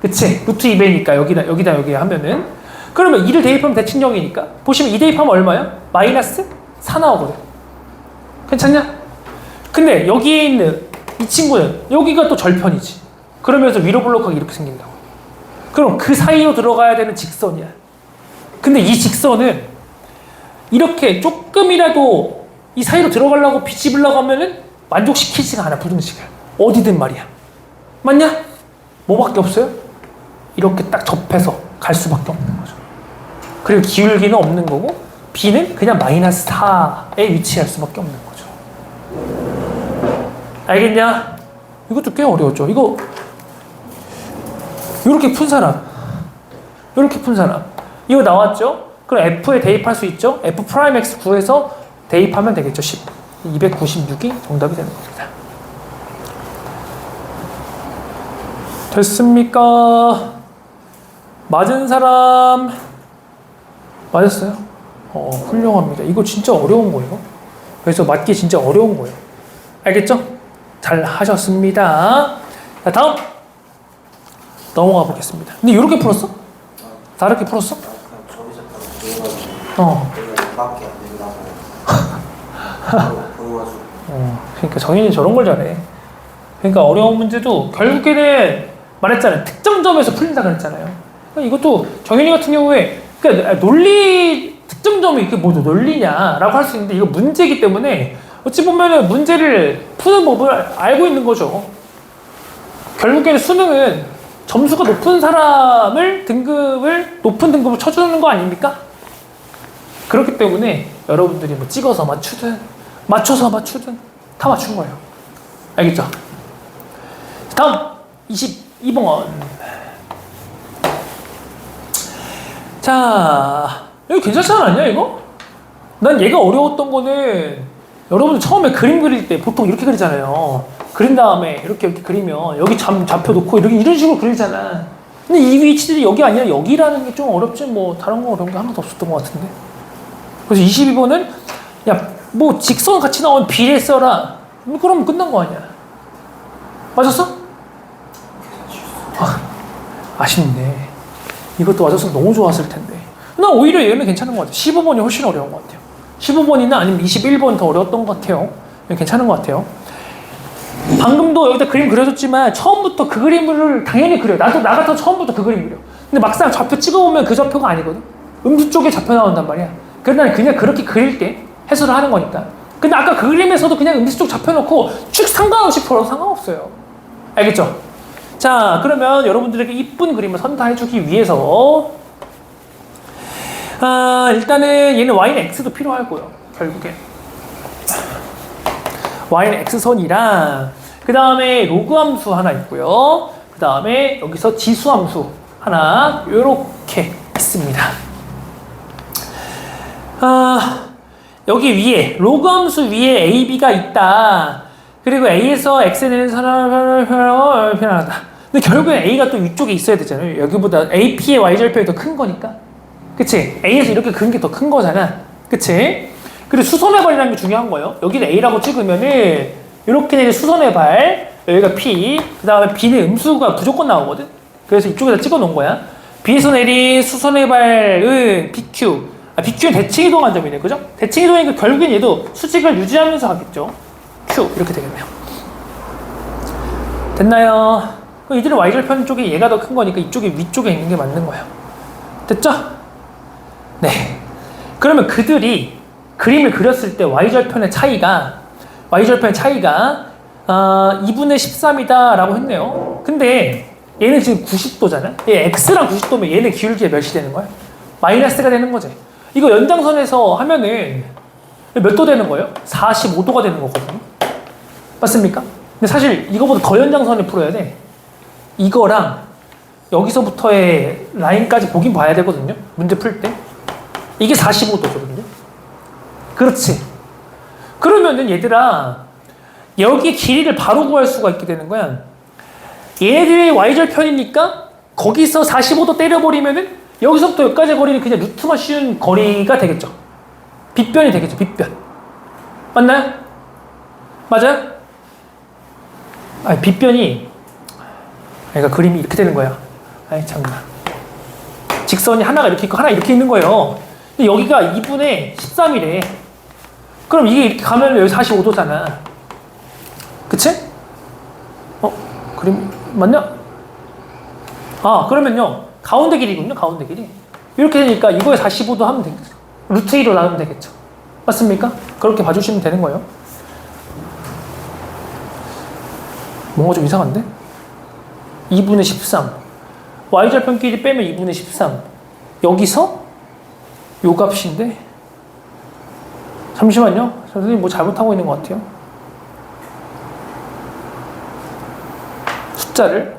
그치? 루트 2배니까 여기다 하면은 그러면 2를 대입하면 대칭력이니까 보시면 2 대입하면 얼마야? 마이너스 4 나오거든. 괜찮냐? 근데 여기에 있는 이 친구는 여기가 또 절편이지. 그러면서 위로 블록하기 이렇게 생긴다고. 그럼 그 사이로 들어가야 되는 직선이야. 근데 이 직선은 이렇게 조금이라도 이 사이로 들어가려고 비집으려고 하면은 만족시키지가 않아, 부등식을. 어디든 말이야. 맞냐? 뭐밖에 없어요? 이렇게 딱 접해서 갈 수밖에 없는 거죠. 그리고 기울기는 없는 거고 b는 그냥 마이너스 4에 위치할 수밖에 없는 거죠. 알겠냐? 이것도 꽤 어려웠죠. 이거 이렇게 푼 사람, 이렇게 푼 사람, 이거 나왔죠? 그럼 f에 대입할 수 있죠? f 프라임 x 구해서 대입하면 되겠죠. 296이 정답이 되는 겁니다. 됐습니까? 맞은 사람 맞았어요? 훌륭합니다. 이거 진짜 어려운 거예요. 그래서 맞기 진짜 어려운 거예요. 알겠죠? 잘 하셨습니다. 자, 다음 넘어가 보겠습니다. 근데 이렇게 풀었어? 다르게 풀었어? 그러니까 정현이 저런 걸 잘해. 그러니까 어려운 문제도 결국에는 말했잖아요. 특정점에서 풀린다 그랬잖아요. 그러니까 이것도 정현이 같은 경우에 그러니까 논리 특정점이 이게 뭐 논리냐라고 할 수 있는데 이거 문제이기 때문에 어찌 보면은 문제를 푸는 법을 알고 있는 거죠. 결국에는 수능은 점수가 높은 사람을 높은 등급을 쳐주는 거 아닙니까? 그렇기 때문에 여러분들이 뭐 찍어서 맞추든 맞춰서 맞추든 다 맞춘 거예요. 알겠죠? 다음 22번. 자, 이거 괜찮지 않았냐 이거? 난 얘가 어려웠던 거는 여러분들 처음에 그림 그릴 때 보통 이렇게 그리잖아요. 그린 다음에 이렇게 그리면 여기 잡혀놓고 이런 식으로 그리잖아. 근데 이 위치들이 여기 아니라 여기라는 게 좀 어렵지 뭐 다른 거 어려운 게 하나도 없었던 것 같은데. 그래서 22번은 야 뭐 직선 같이 나오면 비례 써라. 그러면 끝난 거 아니야. 맞았어? 아쉽네. 이것도 맞았으면 너무 좋았을 텐데. 난 오히려 얘는 괜찮은 것 같아요. 15번이 훨씬 어려운 것 같아요. 15번이나 아니면 21번이 더 어려웠던 것 같아요. 괜찮은 것 같아요. 방금도 여기다 그림 그려줬지만 처음부터 그 그림을 당연히 그려. 나 같아도 처음부터 그 그림 그려. 근데 막상 좌표 찍어보면 그 좌표가 아니거든. 음수 쪽에 좌표 나온단 말이야. 그래서 난 그냥 그렇게 그릴게. 해설을 하는 거니까. 근데 아까 그 그림에서도 그냥 음수 쪽 좌표 놓고 축 상관없이 풀어도 상관없어요. 알겠죠? 자, 그러면 여러분들에게 이쁜 그림을 선사해주기 위해서 일단은 얘는 y는 x도 필요하고요. 결국에 y는 x선이랑 그 다음에 로그 함수 하나 있고요. 그 다음에 여기서 지수 함수 하나 요렇게 있습니다. 여기 위에 로그 함수 위에 ab가 있다. 그리고 a에서 x에 대한 사람을 표현하다. 근데 결국엔 a가 또 위쪽에 있어야 되잖아요. 여기보다 ap의 y절편이 더 큰 거니까. 그치? a에서 이렇게 큰 게 더 큰 거잖아. 그치? 그리고 수선의 발이라는 게 중요한 거예요. 여기는 a라고 찍으면은 이렇게 되는 수선의 발, 여기가 p, 그 다음에 b는 음수가 무조건 나오거든. 그래서 이쪽에다 찍어 놓은 거야. b에서 내린 수선의 발은 bq. bq는 대칭 이동한 점이네, 그죠? 대칭 이동이니까 결국엔 얘도 수직을 유지하면서 하겠죠. q 이렇게 되겠네요. 됐나요? 그럼 이들은 y절편 쪽에 얘가 더 큰 거니까 이쪽에 위쪽에 있는 게 맞는 거예요. 됐죠? 네. 그러면 그들이 그림을 그렸을 때 y절편의 차이가 2분의 13이다 라고 했네요. 근데 얘는 지금 90도잖아. 얘 x랑 90도면 얘는 기울기가 몇이 되는 거야? 마이너스가 되는 거지. 이거 연장선에서 하면은 몇 도 되는 거예요? 45도가 되는 거거든요. 맞습니까? 근데 사실 이거보다 더 연장선을 풀어야 돼. 이거랑 여기서부터의 라인까지 보긴 봐야 되거든요. 문제 풀 때. 이게 45도거든요. 그렇지. 그러면은 얘들아 여기 길이를 바로 구할 수가 있게 되는 거야. 얘네들이 y절편이니까 거기서 45도 때려버리면은 여기서부터 여기까지 거리는 그냥 루트만 씌운 거리가 되겠죠. 빗변이 되겠죠. 빗변. 맞나요? 맞아요? 아니 빗변이 그러니까 그림이 이렇게 되는 거야. 아이 참나. 직선이 하나가 이렇게 있고 하나 이렇게 있는 거예요. 근데 여기가 2분의 13이래. 그럼 이게 이렇게 가면 여기 45도잖아. 그치? 그림 맞냐? 아, 그러면요. 가운데 길이군요. 가운데 길이. 이렇게 되니까 이거에 45도 하면 되겠죠. 루트 2로 나누면 되겠죠. 맞습니까? 그렇게 봐주시면 되는 거예요. 뭔가 좀 이상한데? 2분의 13. y절편 길이 빼면 2분의 13. 여기서 요 값인데? 잠시만요. 선생님 뭐 잘못하고 있는 것 같아요. 숫자를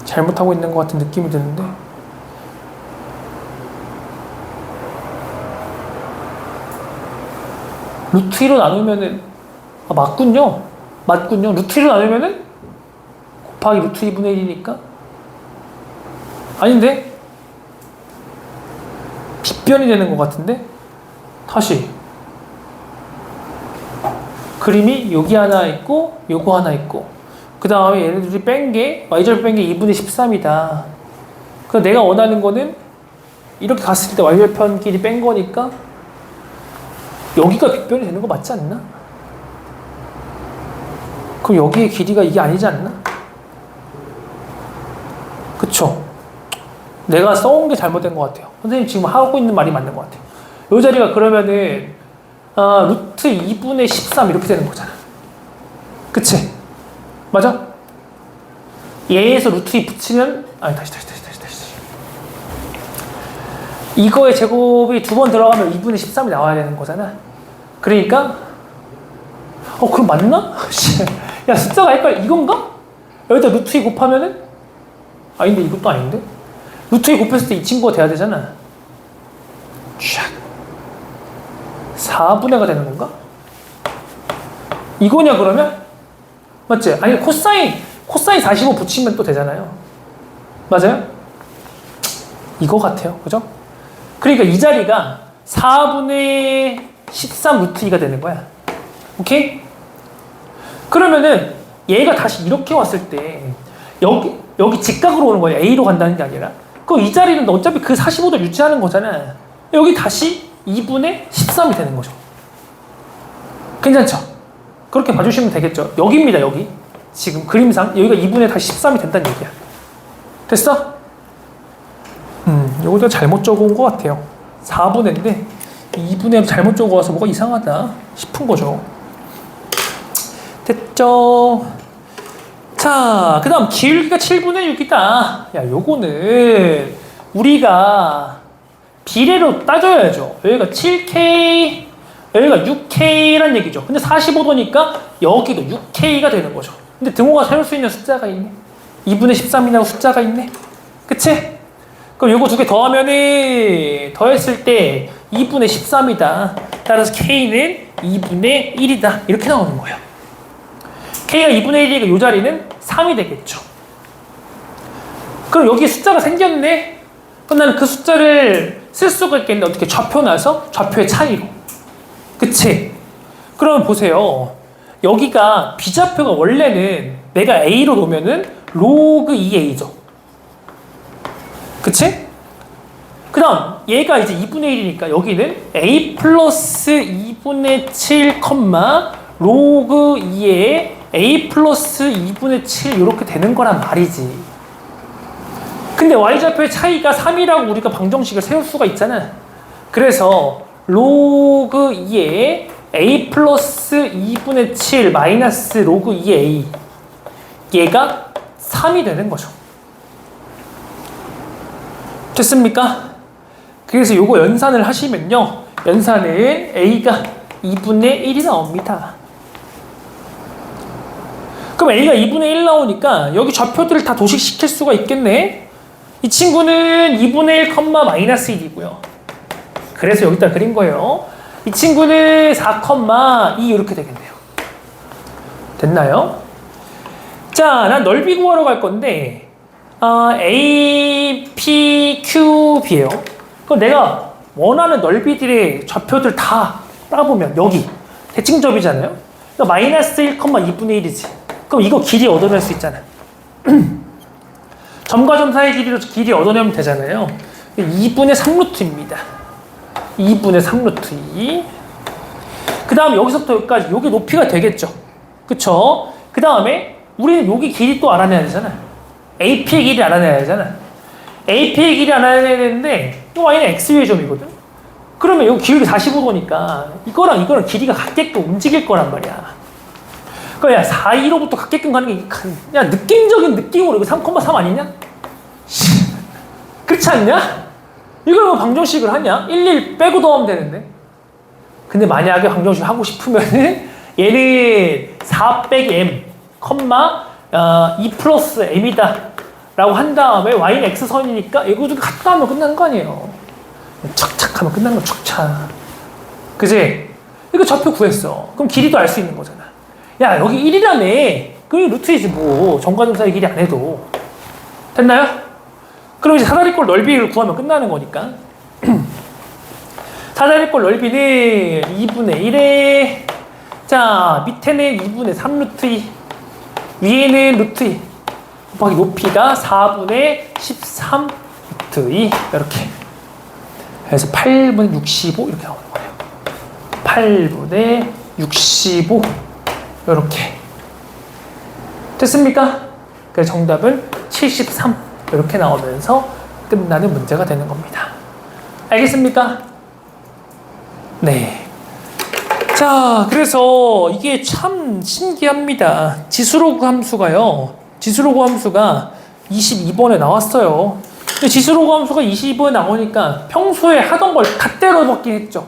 잘못하고 있는 것 같은 느낌이 드는데. 루트 2로 나누면은, 아, 맞군요. 맞군요. 루트 2로 나누면은 곱하기 루트 2분의 1이니까 아닌데? 빗변이 되는 것 같은데? 다시 그림이 여기 하나 있고 요거 하나 있고 그 다음에 얘네들이 뺀 게 y절 뺀 게 2분의 13이다. 그래서 내가 원하는 거는 이렇게 갔을 때 y절편끼리 뺀 거니까 여기가 빗변이 되는 거 맞지 않나? 그럼 여기의 길이가 이게 아니지 않나? 그쵸? 내가 써온 게 잘못된 것 같아요. 선생님 지금 하고 있는 말이 맞는 것 같아요. 이 자리가 그러면은 루트 2분의 13 이렇게 되는 거잖아. 그치? 맞아? 얘에서 루트 2 붙이면 아니 다시 이거의 제곱이 두 번 들어가면 2분의 13이 나와야 되는 거잖아. 그러니까 그럼 맞나? 야 숫자가 헷갈려. 이건가? 여기다 루트 2 곱하면은 아닌데 이것도 아닌데? 루트 2 곱했을 때 이 친구가 돼야 되잖아. 쫙 4분의가 되는 건가? 이거냐 그러면? 맞지? 아니 코사인 45 붙이면 또 되잖아요. 맞아요? 이거 같아요. 그죠? 그러니까 이 자리가 4분의 13 루트 2가 되는 거야. 오케이? 그러면은 얘가 다시 이렇게 왔을 때 여기 직각으로 오는 거야. A로 간다는 게 아니라. 그럼 이 자리는 어차피 그 45도 유지하는 거잖아. 여기 다시 2분의 13이 되는 거죠. 괜찮죠? 그렇게 봐주시면 되겠죠. 여기입니다. 여기. 지금 그림상 여기가 2분의 다시 13이 된다는 얘기야. 됐어? 요거 잘못 적어온 것 같아요. 4분의인데 2분의 잘못 적어와서 뭐가 이상하다 싶은 거죠. 됐죠? 자, 그 다음 기울기가 7분의 6이다. 야, 요거는 우리가 비례로 따져야죠. 여기가 7K, 여기가 6K란 얘기죠. 근데 45도니까 여기도 6K가 되는 거죠. 근데 등호가 세울 수 있는 숫자가 있네. 2분의 13이라고 숫자가 있네. 그치? 그럼 요거 두 개 더하면은 더했을 때 2분의 13이다. 따라서 K는 2분의 1이다. 이렇게 나오는 거예요. K가 2분의 1이니까 요 자리는 3이 되겠죠. 그럼 여기 숫자가 생겼네? 그럼 나는 그 숫자를 쓸 수가 있겠는데 어떻게 좌표 나서 좌표의 차이로. 그치? 그러면 보세요. 여기가 비좌표가 원래는 내가 A로 놓으면은 로그 2A죠. 그치? 그 다음 얘가 이제 2분의 1이니까 여기는 A 플러스 2분의 7, 로그 2에 A 플러스 2분의 7 이렇게 되는 거란 말이지. 근데 Y좌표의 차이가 3이라고 우리가 방정식을 세울 수가 있잖아. 그래서 로그 2에 A 플러스 2분의 7 마이너스 로그 2의 A 얘가 3이 되는 거죠. 됐습니까? 그래서 요거 연산을 하시면요. 연산은 A가 2분의 1이 나옵니다. 그럼 A가 2분의 1 나오니까 여기 좌표들을 다 도식시킬 수가 있겠네. 이 친구는 2분의 1, 마이너스 1이고요. 그래서 여기다 그린 거예요. 이 친구는 4, 2 이렇게 되겠네요. 됐나요? 자, 난 넓이 구하러 갈 건데 A, P, Q, B예요. 그럼 내가 원하는 넓이들의 좌표들 다 따보면 여기 대칭접이잖아요. 그러니까 마이너스 1, 2분의 1이지. 그럼 이거 길이 얻어낼 수 있잖아. 점과 점 사이 길이로 길이 얻어내면 되잖아요. 2분의 3루트입니다. 2분의 3루트 2. 그 다음 여기서부터 여기까지 여기 높이가 되겠죠. 그쵸? 그 다음에 우리는 여기 길이 또 알아내야 되잖아. AP의 길이 알아내야 되잖아. AP의 길이 알아내야 되는데 이 y는 x의 점이거든. 그러면 여기 기울기 45도니까 이거랑 길이가 같게끔 움직일 거란 말이야. 그러니까 야 4,2로부터 같게끔 가는 게 야 느낌적인 느낌으로 이거 3,3 아니냐? 그렇지 않냐? 이걸 뭐 방정식을 하냐? 1 빼고 더하면 되는데. 근데 만약에 방정식 하고 싶으면은 얘는 4 빼기 m, 2 플러스 m이다 라고 한 다음에 y는 x선이니까 이거 좀 갖다 하면 끝나는 거 아니에요. 착착 하면 끝나는 거 착착. 그지? 이거 좌표 구했어. 그럼 길이도 알 수 있는 거잖아. 야 여기 1이라며. 그게 루트이지 뭐. 정과점사의 길이 안 해도. 됐나요? 그럼 이제 사다리꼴 넓이를 구하면 끝나는 거니까. 사다리꼴 넓이는 2분의 1에 자 밑에는 2분의 3 루트 2 위에는 루트 2 곱하기 높이가 4분의 13 루트 2 이렇게 그래서 8분의 65 이렇게 나오는 거예요. 8분의 65 이렇게 됐습니까? 그래서 정답은 73 이렇게 나오면서 끝나는 문제가 되는 겁니다. 알겠습니까? 네. 자, 그래서 이게 참 신기합니다. 지수로그 함수가요. 지수로그 함수가 22번에 나왔어요. 근데 지수로그 함수가 22번에 나오니까 평소에 하던 걸 다 때려먹긴 했죠.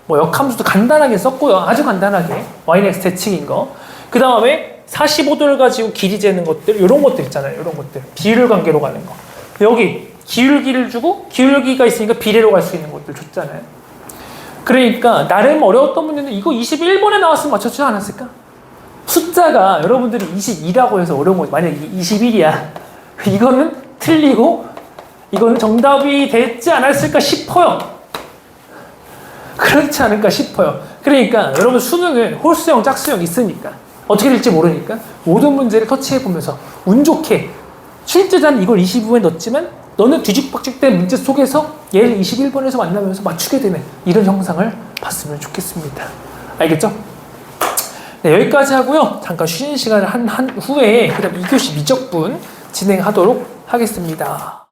뭐 역함수도 간단하게 썼고요. 아주 간단하게. y는 x 대칭인 거. 그 다음에 45도를 가지고 길이 재는 것들, 이런 것들 있잖아요. 이런 것들. 비율 관계로 가는 거. 여기 기울기를 주고 기울기가 있으니까 비례로 갈 수 있는 것들 줬잖아요. 그러니까 나름 어려웠던 문제는 이거 21번에 나왔으면 맞췄지 않았을까? 숫자가 여러분들이 22라고 해서 어려운 거지. 만약에 21이야. 이거는 틀리고 이거는 정답이 됐지 않았을까 싶어요. 그렇지 않을까 싶어요. 그러니까 여러분 수능은 홀수형, 짝수형 있으니까 어떻게 될지 모르니까 모든 문제를 터치해보면서 운 좋게 출제자는 이걸 22번에 넣었지만 너는 뒤죽박죽된 문제 속에서 얘를 21번에서 만나면서 맞추게 되는 이런 형상을 봤으면 좋겠습니다. 알겠죠? 네, 여기까지 하고요. 잠깐 쉬는 시간을 한 후에 그 다음 2교시 미적분 진행하도록 하겠습니다.